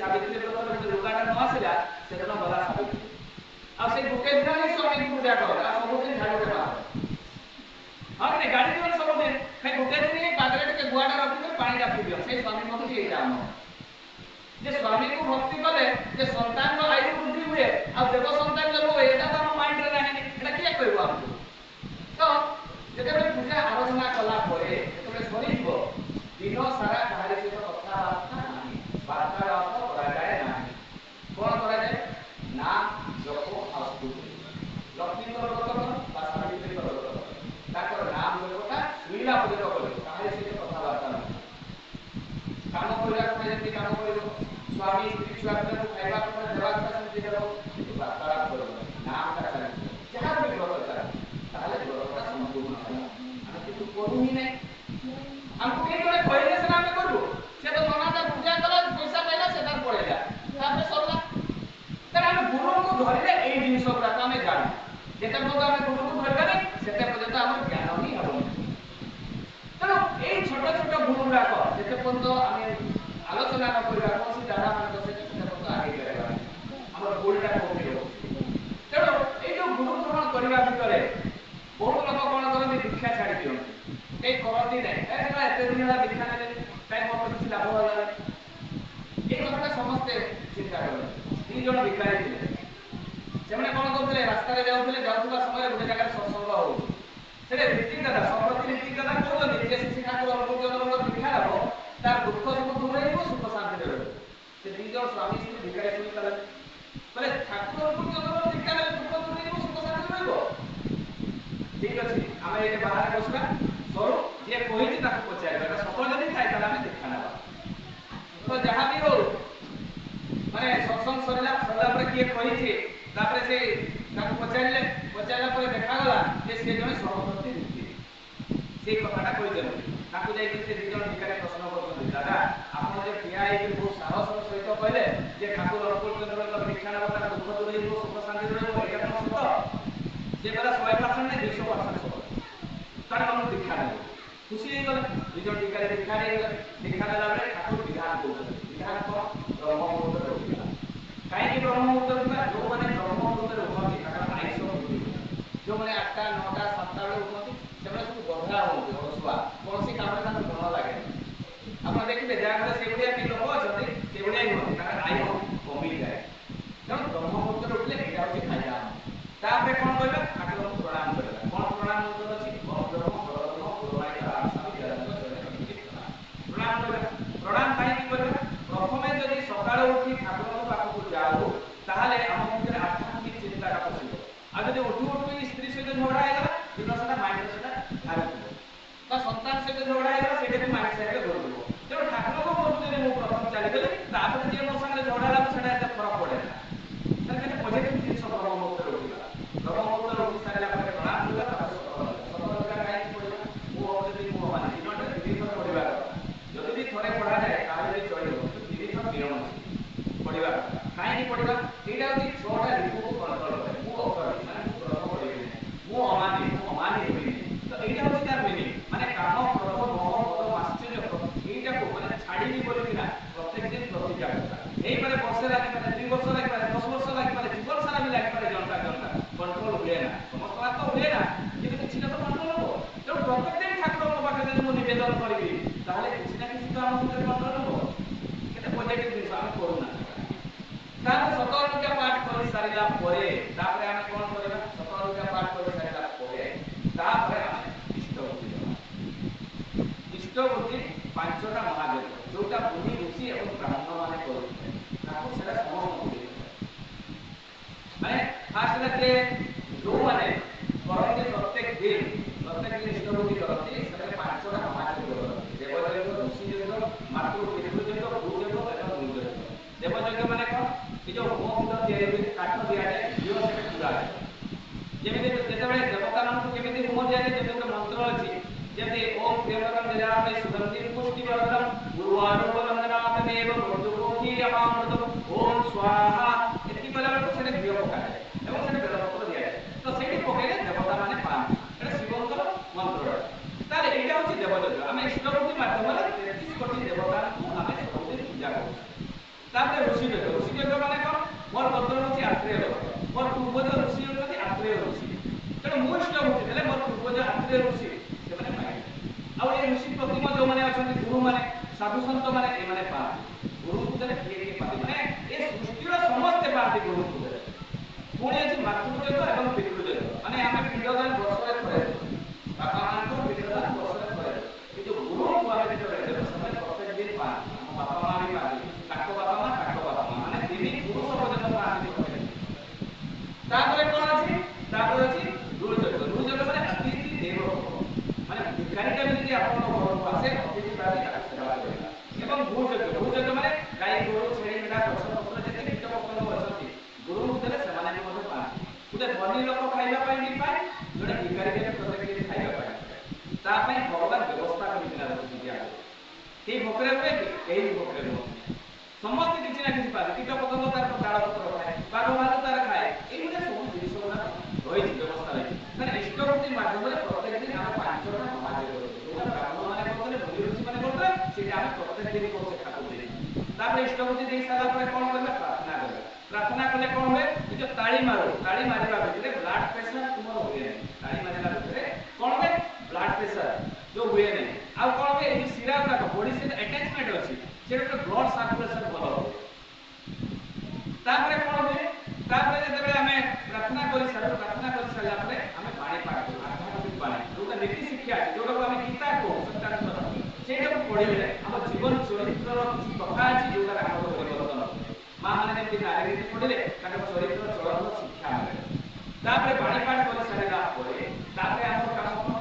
ସାବିତ୍ରୀ ବ୍ରତରେ ଯଦି ଲୁଗାଟା ନ ଆସିଲା ସେଦିନ ଗଲା ସାବିତ୍ରୀ। ଆଉ ସେ ଗୋଟେ ଦିନ ହିଁ ସ୍ୱାମୀଙ୍କୁ ପୂଜା କର ଆଉ ସବୁଦିନ ଝାଡୁରେ ମାର। ହଁ କି ଗାଡ଼ି ଦିଅ ସବୁଦିନ ଭାଇ ଗୋଟେ ଦିନ ହିଁ ପାଦରେ ଟିକେ ଗୁଆଟା ରଖିବେ ପାଣିଟା ପିଇଦିଅ। ସେଇ ସ୍ୱାମୀ ପ୍ରତି ଏଇଟା ଆମ ଯେ ସ୍ୱାମୀକୁ ଭକ୍ତି କଲେ ଯେ ସନ୍ତାନର ଆୟୁ ବୃଦ୍ଧି ହୁଏ ଆଉ ଦେବ ସନ୍ତାନ ଜନ୍ମ ହୁଏ ଏଇଟା ତ ଆମ ମାଇଣ୍ଡରେ ନାହିଁ। ଏଇଟା କିଏ କହିବ ଆମକୁ? ତ ଯେତେବେଳେ ପୂଜା ଆରାଧନା କଲା ପରେ ଯେତେବେଳେ ସରିଯିବ ଦିନ ସାରା କାହାରି ସହିତ କଥାବାର୍ତ୍ତା ନାହିଁ, ବାର୍ତ୍ତାଳାପ କରାଯାଏ ନାହିଁ। କ'ଣ କରାଯାଏ ନା ଜପ ଆଉ ସ୍ତୁତି। ଲକ୍ଷ୍ମୀଙ୍କର ବ୍ରତ କର ବା ସାବିତ୍ରୀଙ୍କର ବ୍ରତ କର ତାଙ୍କର ନାମ ଜପଟା ଶୁଣିଲା ପର୍ଯ୍ୟନ୍ତ କରିବ, କାହାରି ସହିତ କଥାବାର୍ତ୍ତା ନାହିଁ। କାମ କରିବା କଥା ଯେମିତି କାମ କରିବ, ସ୍ୱାମୀ ସ୍ତ୍ରୀ ଛୁଆ ପିଲାଙ୍କୁ ଖାଇବା କଥା ଦେବା କଥା ସେମିତି ଦେବ, କିନ୍ତୁ ବାର୍ତ୍ତାଳାପ କରିବ ନାମଟା ଚାଲିଥିବ। ଯାହା ବି ବ୍ରତ ଚାଲେ ତାହେଲେ ବ୍ରତଟା ସମ୍ପୂର୍ଣ୍ଣ ହେଲା। ଆମେ କିନ୍ତୁ କରୁ ହିଁ ନାହିଁ। ଆମକୁ କେହି ଜଣେ କହିଲେ ସିନା ଆମେ କରିବୁ। ସେ ତ ନନାଟା ପୂଜା କଲା ପଇସା ପାଇଲା ସେ ତାର ପଳେଇଲା ତାପରେ ସରିଲା। ତେଣୁ ଆମେ ଗୁରୁଙ୍କୁ ଧରିଲେ ଏଇ ଜିନିଷ ଗୁଡାକ ଆମେ ଜାଣୁ। ଯେତେ ପର୍ଯ୍ୟନ୍ତ ଆମେ ଗୁରୁଙ୍କୁ ଧରିବାନି ସେତେ ପର୍ଯ୍ୟନ୍ତ ଆମର ଜ୍ଞାନ ହିଁ ହେବନି। ତେଣୁ ଏଇ ଛୋଟ ଛୋଟ ଗୁରୁ ଗୁଡାକ ଯେତେ ପର୍ଯ୍ୟନ୍ତ ଆମେ ଆଲୋଚନା ନ କରିବା କୌଣସି ଦାଦାମାନଙ୍କ ସହିତ ସେତେ ପର୍ଯ୍ୟନ୍ତ ଆଗେଇ ପାରିବା ନାହିଁ। ଆମର ଭୁଲଟା କୋଉଠି ରହୁଛି। ତେଣୁ ଏଇ ଯୋଉ ଗୁରୁ ଗ୍ରହଣ କରିବା ଭିତରେ ବହୁତ ଲୋକ କ'ଣ କରନ୍ତି ଦୀକ୍ଷା ଛାଡ଼ି ଦିଅନ୍ତି, କେହି କରନ୍ତି ନାହିଁ। ଏତେ ଦିନ ହେଲା ଦୀକ୍ଷା ନେଲେ କାହିଁ ମୋର କିଛି ଲାଭ ହେଲା। ଏଇ କଥାଟା ସମସ୍ତେ ଚିନ୍ତା କରନ୍ତି। 2 ଜଣ ଭିକାରୀ ଥିଲେ, ସେମାନେ କ'ଣ କରୁଥିଲେ ରାସ୍ତାରେ ଯାଉଥିଲେ, ଯାଉଥିବା ସମୟରେ ଗୋଟେ ଜାଗାରେ ସତ୍ସଙ୍ଗ ହଉଛି। ସେଠି ରୀତିକ ଦାଦା ସମ୍ପ୍ରତି ରୀତିକ ଦାଦା କହୁଛନ୍ତି ଯେ ଶ୍ରୀ ଠାକୁର ଅନୁକୂଳ ଦୀକ୍ଷା ନେବ ତାର ଦୁଃଖ ସବୁ ଦୂର ହେଇଯିବ, ସୁଖ ଶାନ୍ତିରେ ରହିବ। ସେ 2 ଜଣ ସ୍ୱାମୀ ସ୍ତ୍ରୀ ଭିକାରୀ ଶୁଣି ପାରିଲେ କହିଲେ ଠାକୁର ଅନୁକୂଳ ଦୀକ୍ଷା ନେଲେ ଦୁଃଖ ଦୂର ହେଇଯିବ, ସୁଖ ଶାନ୍ତିରେ ରହିବ। ଠିକ ଅଛି ଆମେ ଏଇଠି ବାହାରେ ବସିବା, ସରୁ ଯିଏ କହିଛି ତାକୁ ପଚାରିବା ସତ ଯଦି ଥାଏ ତାହେଲେ ଆମେ ଦୀକ୍ଷା ନେବା। ତ ଯାହା ବି ହଉ ମାନେ ସତ୍ସଙ୍ଗ ସରିଲା ପରେ କିଏ କହିଛି ତାପରେ ସେ ତାକୁ ପଚାରିଲା ପରେ ଦେଖାଗଲା ଯେ ସେ ଜଣେ ସହବର୍ତ୍ତୀ ବ୍ୟକ୍ତି। ସେଇ କଥାଟା କହିଛନ୍ତି। ତାକୁ ଯାଇକି ସେ 2 ଜଣ ଭିକାରୀ ପ୍ରଶ୍ନ କରୁଛନ୍ତି, ଦାଦା ଆପଣ ଯେ ଠିଆ ହେଇକି ବହୁତ ସାହସର ସହିତ କହିଲେ ଯେ ଠାକୁର ଅନୁକୂଳ ଚନ୍ଦ୍ରଙ୍କ ଦୀକ୍ଷା ନେବ ତାର ଦୁଃଖ ଦୂର ହେଇଯିବ, ସୁଖ ଶାନ୍ତିରେ ରହିବ, ଏଇଟା କ'ଣ ସତ? ସେ କହିଲା 100% ନାହିଁ 200% ସତ। ତାର ଆମେ ଦୀକ୍ଷା ନେବୁ। ଖୁସି ହେଇଗଲେ 2 ଜଣ ଭିକାରୀ ଦୀକ୍ଷା ନେଇଗଲେ। ଦୀକ୍ଷା ନେଲା ବେଳେ ଠାକୁର ବିଧାନ କରୁଛନ୍ତି। ବିଧାନ କ'ଣ? ବ୍ରହ୍ମ ମୁହୂର୍ତ୍ତରେ ଉଠିବା। କାହିଁକି ବ୍ରହ୍ମ ମୁହୂର୍ତ୍ତରେ ଉଠିବା? ଯେଉଁମାନେ ବ୍ରହ୍ମ ମୁହୂର୍ତ୍ତରେ ଉଠନ୍ତି ତାଙ୍କର ଆୟୁଷ ବୃଦ୍ଧି ହୁଏ। ଯେଉଁମାନେ 8ଟା 9ଟା 7ଟା ବେଳେ ଉଠନ୍ତି ସେମାନେ ସବୁ ଗଧା ହୁଅନ୍ତି, ଅଳସୁଆ, କୌଣସି କାମରେ ତାଙ୍କୁ ମନ ଲାଗେନି। ଆପଣ ଦେଖିବେ ଯାହା ଘରେ ସେଇଭଳିଆ ବି ଲୋକ ଅଛନ୍ତି ସେଇଭଳିଆ ହିଁ ହୁଅନ୍ତି, ତାଙ୍କର ଆୟୁ କମିଯାଏ। ତେଣୁ ବ୍ରହ୍ମ ମୁହୂର୍ତ୍ତରେ ଉଠିଲେ ଏଇଟା ହେଉଛି ଫାଇଦା। ତାପରେ କ'ଣ କରିବା? ଠାକୁରଙ୍କୁ ପ୍ରଣାମ କରିବା। କ'ଣ ପ୍ରଣାମ ମନ୍ତ୍ର ଅଛି? ପ୍ରଣାମ କରିବା। ପ୍ରଣାମ କାହିଁକି କରିବା? ପ୍ରଥମେ ଯଦି ସକାଳୁ ଉଠି ଠାକୁରଙ୍କ ପାଖକୁ ଯାଉ ତାହେଲେ ଆମ ଭିତରେ ଆଧ୍ୟାତ୍ମିକ ଚିନ୍ତାଟା ପଶିବ। ଆଉ ଯଦି ଉଠୁ ସ୍ତ୍ରୀ ସହିତ ଝଗଡ଼ା ହେଇଗଲା ଦିନ ସାରା ମାଇଣ୍ଡରେ ସେଟା ଭାବୁଥିବ, ତା ସନ୍ତାନ ସହିତ ଝଗଡ଼ା ହେଇଗଲା ସେଇଟା ବି ମାଇଣ୍ଡ ସାଇଡରେ ଘୁରୁଥିବ। ତେଣୁ ଠାକୁରଙ୍କ ପାଖକୁ ଯଦି ମୁଁ ପ୍ରଥମେ ଚାଲିଗଲି ତାପରେ ଯିଏ ମୋ ସାଙ୍ଗରେ ଝଗଡ଼ା ହେଲା ସେଟା ଏତେ ଫରକ ପଡ଼େ ନା। ତାହେଲେ କେତେ ପଜିଟିଭ ଜିନିଷ ବ୍ରହ୍ମ ମୁହୂର୍ତ୍ତରେ ଉଠିବା। ବ୍ରହ୍ମ ମୁହୂର୍ତ୍ତରେ ଉଠି ସାରିଲା ପରେ ପ୍ରଣାମ କରିବା, ତାପରେ ସତର୍କତା କାହିଁକି ପଡ଼ିବା? ମୁଁ ଯଦି ମୁଁ ମାନେ ଦିନଟା 3 ଥର ପଢ଼ିବା କଥା। ଯଦି ବି ଥରେ ପଢ଼ାଯାଏ ତାହେଲେ ବି ଚଳିବ, କିନ୍ତୁ 3 ଥର ନିୟମ ଅଛି ପଢ଼ିବା କଥା। କାହିଁକି ପଢ଼ିବା? ଏଇଟା ହେଉଛି 6ଟା ରିପୁକୁ କଣ୍ଟ୍ରୋଲ କରେ। ମୁଁ ଅକର୍ମୀ ମାନେ ମୁଁ କ୍ରୋଧ କରିବି ନାହିଁ, ମୁଁ ଅମାନି ହେବିନି। ତ ଏଇଟା ହେଉଛି ତାର ମିନିଂ, ମାନେ କାମ କ୍ରୋଧ ମୋହ ମଦ ମାଶ୍ଚର୍ଯ୍ୟ ଏଇଟାକୁ ମାନେ ଛାଡ଼ିବି ବୋଲିକିନା ପ୍ରତ୍ୟେକ ଦିନ ପ୍ରତିଜ୍ଞା କରିବା। ହେଇପାରେ ବର୍ଷେ ଲାଗିପାରେ, 2 ବର୍ଷ ଲାଗିପାରେ, 10 ବର୍ଷ ଲାଗିପାରେ, ଜୀବନ ସାରା ବି ଲାଗିପାରେ। ଜଣକା କଣ୍ଟ୍ରୋଲ ହୁଏ ନା, ସମସ୍ତଙ୍କର ତ ହୁଏ ନା, କିନ୍ତୁ କିଛି ତ କଣ୍ଟ୍ରୋଲ ହବ। ତେଣୁ ପ୍ରତ୍ୟେକ ଦିନ ଠାକୁରଙ୍କ ପାଖରେ ଯଦି ମୁଁ ନିବେଦନ କରିବି ତାହେଲେ କିଛି ନା କିଛି ତ ଆମ ଭିତରେ କଣ୍ଟ୍ରୋଲ ହବ। କେତେ ପଜିଟିଭ ଜିନିଷ ଆମେ କରୁନା। ତାପରେ ସତର୍କତା ପାଠ କରି ସାରିଲା ପରେ ତାପରେ ଆମେ କ'ଣ କରିବା? ସତର୍କତା ପାଠ କରି ସାରିଲା ପରେ ତାପରେ ଆମେ ଇଷ୍ଟବୃତ୍ତି ଦେବା। ଇଷ୍ଟବୃତ୍ତି 5ଟା ମହାଯଜ୍ଞ ଯୋଉଟା ମୁନି ଋଷି ଏବଂ ବ୍ରାହ୍ମଣ ମାନେ କରୁଥିଲେ, ତାକୁ ସେଟା ସମସ୍ତଙ୍କୁ ଦେଇଥିଲେ। ମାନେ ଫାଷ୍ଟ ହେଲା ଯୋଉମାନେ କରନ୍ତି ପ୍ରତ୍ୟେକ ଦିନ ଇଷ୍ଟବୃତ୍ତି କରନ୍ତି ସେମାନେ 5ଟା ମହାଯଜ୍ଞ କରନ୍ତି। ଦେବଯଜ୍ଞ, ଋଷି ଯଜ୍ଞ, ମାତୃ ପିତୃଯଜ୍ଞ, ଭୂଯଜ୍ଞ ଏବଂ ନୃଯଜ୍ଞ। ଦେବଯଜ୍ଞ ମାନେ କ'ଣ? ଏ ଯୋଉ ହୋମ କୁଣ୍ଡ ତିଆରି ହୁଏ, କାଠ ଦିଆଯାଏ, ଘିଅ ସେଠି ପୁରାଯାଏ। ଯେମିତି ଯେତେବେଳେ ଦେବତାମାନଙ୍କୁ କେମିତି ହୋମ ଦିଆଯାଏ, ଯେମିତି ଗୋଟେ ମନ୍ତ୍ର ଅଛି ଯେମିତି ଓମ୍ ପ୍ରିୟକରମ୍ ନିରାମେ ସୁଗନ୍ଧିଂ ପୁଷ୍ଟିବର୍ଧନମ୍ ଉର୍ବାରୋପବନ୍ଦନାଥମେବ ମୃତ୍ୟୁମୁଖୀ ଅମାମୃତମ୍ ଓମ୍ ସ୍ୱାହା। ଏତିକି କହିଲା ବେଳକୁ ସେଠି ଘିଅ ପକାଯାଏ ଏବଂ ସେଠି ବେଲପତ୍ର ଦିଆଯାଏ। ତ ସେଇଠି ପକେଇଲେ ଦେବତାମାନେ ପାଆନ୍ତି। ଏଇଟା ଶିବଙ୍କର ମନ୍ତ୍ର। ତାହେଲେ ଏଇଟା ହେଉଛି ଦେବଯଜ୍ଞ। ଆମେ ଇଷ୍ଟବୃତ୍ତି ମାଧ୍ୟମରେ 33 କୋଟି ଦେବତାଙ୍କୁ ଆମେ ସବୁଦିନ ପୂଜା କରୁଛୁ। तापर ऋषि यज्ञ माने कोन मोर गोत्र होची आत्रेय गोत्र मोर पूर्वज ऋषि होची आत्रेय ऋषि तेणु मो इष्ट होची देले मोर पूर्वज आत्रेय ऋषि से माने पाए आ ए ऋषि प्रतिमा जो माने अछंती गुरु माने साधु संत माने ए माने पा गुरु को देले किए के पाते माने ए सृष्टि रो समस्त पाते गुरु को देले पुणी अछि मातृ यज्ञ एवं पितृ यज्ञ माने आमे पिंडदान वर्षरे करे बापा मान को पिंडदान वर्षरे करे किंतु गुरु को आमे जो देले समय प्रत्येक दिन पा बापा मान भी पाते ताको बापा मान माने दिन गुरु सर्वजन पाते तापर कोन अछि तापर अछि गुरु जगत माने अतिथि देव माने भिखारी का भी अपन घर को आसे अतिथि बारी सेवा करेगा एवं भूजग माने गाय गोरु छेड़ी मेढा गछ पत्र जते कीट पतंग अछंती गुरु देले सेमाने मते पाए उते धनी लोक खाइबा पई नि पाए जने भिखारी के प्रत्येक दिन खाइबा पाए ता पई भगवान व्यवस्था करिना रखि दिया के भोकरे हुए के एही भोकरे हो समस्त किछि ना किछि पाए कीट पतंग तार डाल पत्र खाए बाघ भालू तार खाए एही ने सब जिनिस ना होई व्यवस्था रही माने इष्टवृत्ति माध्यम रे प्रत्येक दिन हम पांचटा समाज करू जोटा ब्राह्मण माने करतले मुनि ऋषि माने करतले सेटा हम प्रत्येक दिन को से ठाकुर दे तापर इष्टवृत्ति दे साला परे कोन करबे प्रार्थना कले कोन होय कि जो ताली मारिबा भितरे ब्लड प्रेशर तुमर होय ताली मारिबा भितरे कोन होय ब्लड प्रेशर जो होय नै आ कोन होय ए सिरा का बॉडी से अटैचमेंट अछि सेटा ब्लड सर्कुलेशन भलो हो तापर कोन होय तापर जते हमें प्रार्थना करि सारा परे हमें पानी पाठ करू आध्यात्मिक पानी जोटा नीति शिक्षा अछि जोटा हमें गीता को सत्याग्रह सेटा को पढिले हम जीवन चरित्र रो किछि कथा अछि जोटा हमर परिवर्तन मां माने जेति नारी रीति पढिले ताकर चरित्र चलन शिक्षा मिले तापर पानी पाठ करि सारा परे तापर हमर काम कोन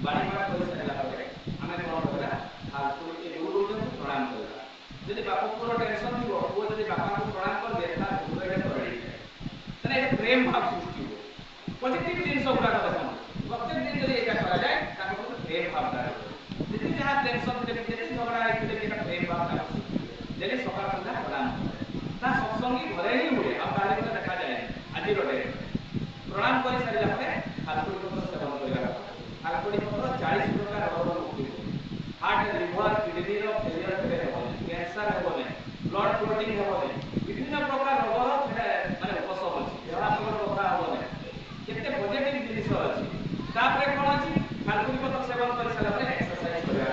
पानी पाठ करि सारा परे हमें कोन करला फालतू के गुरु को प्रणाम करला यदि बापा पूरा टेंशन थी वो यदि बापा को प्रणाम कर देता गुरु के करे तने प्रेम भाव सृष्टि हो पॉजिटिव जिनिस उरा देखो प्रत्येक दिन यदि एका करा जाए ताको प्रेम भाव दार यदि जहां टेंशन दे यदि झगड़ा है कि एका प्रेम भाव दार यदि सकाळ संध्या प्रणाम ता सत्संगी घरे ही हुए आ बाहर में देखा जाए आज रोडे प्रणाम करि सारिला परे हालकुड़ी पत्र सेवन करिला हालकुड़ी पत्र 40 प्रकार रोग मुक्ति हार्ट लिवर किडनी रो फेलियर करे हो कैंसर हो ब्लड क्लॉटिंग हो विभिन्न प्रकार रोग माने उपशम अछि एहा हमर कथा हो केते पॉजिटिव जिनिस अछि तापरे कोन अछि हालकुड़ी पत्र सेवन करि सारिला परे एक्सरसाइज करिया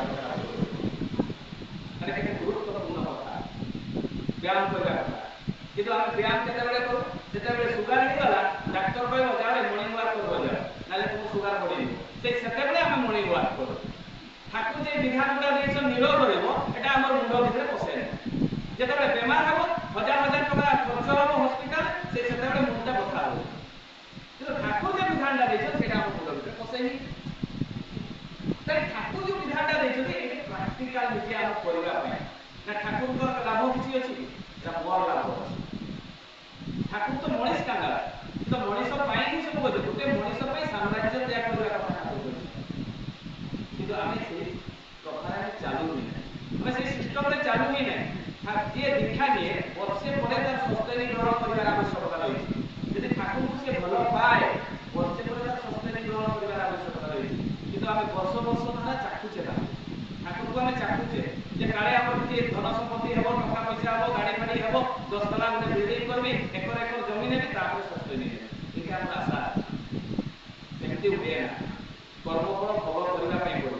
माने केते गुरुत्वपूर्ण कथा व्यायाम करिया कि तो हम व्यायाम केते बेले करू जेते बेले सुगर नि गला डॉक्टर कहबो जाले मॉर्निंग वॉक करबो जा नाले तुम सुगर पड़ी से सेते बेले हम मॉर्निंग वॉक करू ठाकुर जे विधान गुडा देछ निरोग करबो एटा हमर मुंड भितरे पसे जेते बेले बीमार हबो हजार हजार टका खर्च हबो हॉस्पिटल से सेते बेले मुंडा बथा हो तो ठाकुर जे विधान दा देछ सेटा हमर मुंड भितरे पसे ही त ठाकुर जे विधान दा देछ एटा प्रैक्टिकल नीति हम करिबा पय ना ठाकुर को लाभ किछि अछि एटा मोर लाभ अछि ठाकुर तो मनीष कांगा तो मनीष पाई ही सब बोले गोटे मनीष पाई साम्राज्य त्याग करबा कथा ठाकुर किंतु आमे से कथा चालू नहीं हमें से सिस्टम रे चालू ही नहीं ये दीक्षा दिए वर्षे परे तार सस्तेनी ग्रहण करिवार आवश्यकता रही यदि ठाकुर को से भलो पाए वर्षे परे तार सस्तेनी ग्रहण करिवार आवश्यकता रही किंतु आमे वर्ष ना चाखुचे ना ठाकुर को हमें चाखुचे जे काले हमर जे धन संपत्ति हेबो टका पैसा हेबो गाड़ी फाड़ी हेबो 10 तला गुने बिल्डिंग करबी एकर एकर जमीन हेबी तापर सस्तेनी एका हमर आशा सेमति हुए ना कर्मफल भोग करिवा पई पड़ो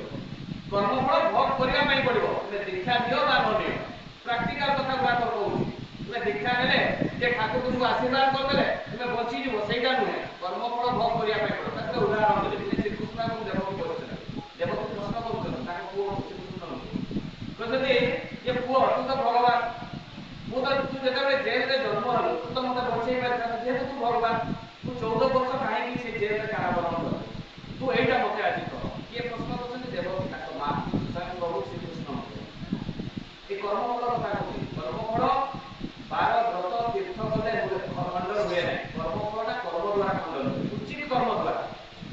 कर्मफल भोग करिवा पई पड़ो ते दीक्षा दियो बा न दियो प्रैक्टिकल कथा गुरा कर कहू तुमे दीक्षा नेले जे ठाकुर तुमको आशीर्वाद कर देले तुमे बची जीवो सेटा नुहे कर्मफल भोग करिवा पई पड़ो ताके उदाहरण देले श्री कृष्ण को देव को बोलछन देव को प्रश्न करछन ताके पुओ श्री कृष्ण कहते ये पुओ तू तो भगवान मु तो तू जेते बेले जेल रे जन्म हलो तू तो मते बचै पारता जे तू भगवान तू 14 वर्ष काहे कि से जेल रे कारावास कर तू एटा मते आजि कर ये प्रश्न करछन देवकी ताको मां स्वयं प्रभु श्री कृष्ण ए कर्मफल कथा कहू कर्मफल 12 व्रत तीर्थ कले खंडन हुए नै कर्मफलटा कर्म द्वारा खंडन उचित कर्म द्वारा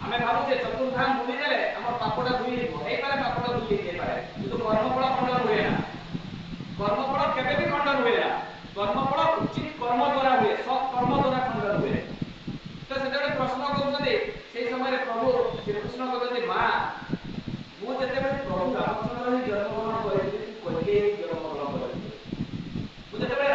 हमें भाबु जे चतुर्धाम भूमि देले हमर पापटा धुई ए पारे पापटा धुई ए पारे किंतु कर्मफल खंडन हुए ना कर्मफल केबे भी खंडन हुए ना कर्मफल उचित कर्म द्वारा हुए सत् कर्म द्वारा खंडन हुए तो सेटा प्रश्न करछन से समय प्रभु श्री कृष्ण कहते मां मु जते प्रभु रामचंद्र ही जन्म ग्रहण करथि कोइके जन्म ग्रहण करथि मु जते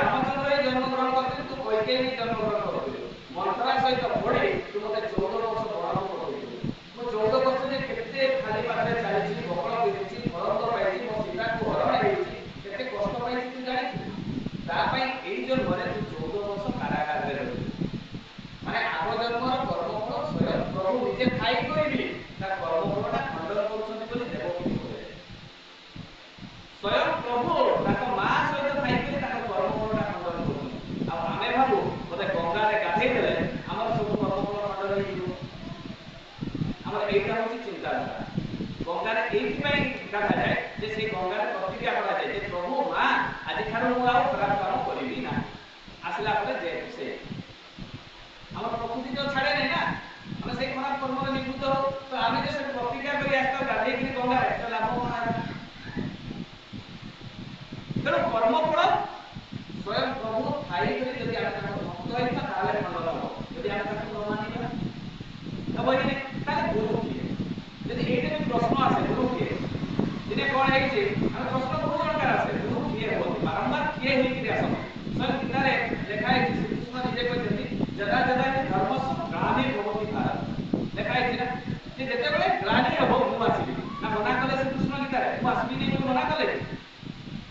ଖାଇ କରି ଯଦି ଆମେ ତାଙ୍କ ଭକ୍ତ ହେଇଥିବା ତାହେଲେ ଭଲ ହବ। ଯଦି ଆମେ ତାକୁ ନ ମାନିବା ହବ କି ନାହିଁ? ତାହେଲେ ଗୁରୁ କିଏ? ଯଦି ଏଇଟା ବି ପ୍ରଶ୍ନ ଆସେ ଗୁରୁ କିଏ? ଦିନେ କଣ ହେଇଛି ଆମେ ପ୍ରଶ୍ନ ବହୁତ ଜଣକାର ଆସେ ଗୁରୁ କିଏ ହୁଅନ୍ତି? ବାରମ୍ବାର କିଏ ହେଇକି ଆସନ୍ତି? ସ୍ୱୟଂ ଗୀତାରେ ଲେଖା ହେଇଛି ଶ୍ରୀକୃଷ୍ଣ ନିଜେ କହିଛନ୍ତି ଯଦା ଯଦା ହି ଧର୍ମସ୍ୟ ଗ୍ଲାନିର୍ଭବତି ଭାରତ। ଲେଖା ହେଇଛି ନା ଯେ ଯେତେବେଳେ ଗ୍ଲାନି ହବ ମୁଁ ଆସିବି। ନା ମନା କଲେ ଶ୍ରୀକୃଷ୍ଣ ଗୀତାରେ ମୁଁ ଆସିବିନି ବୋଲି ମନା କଲେ?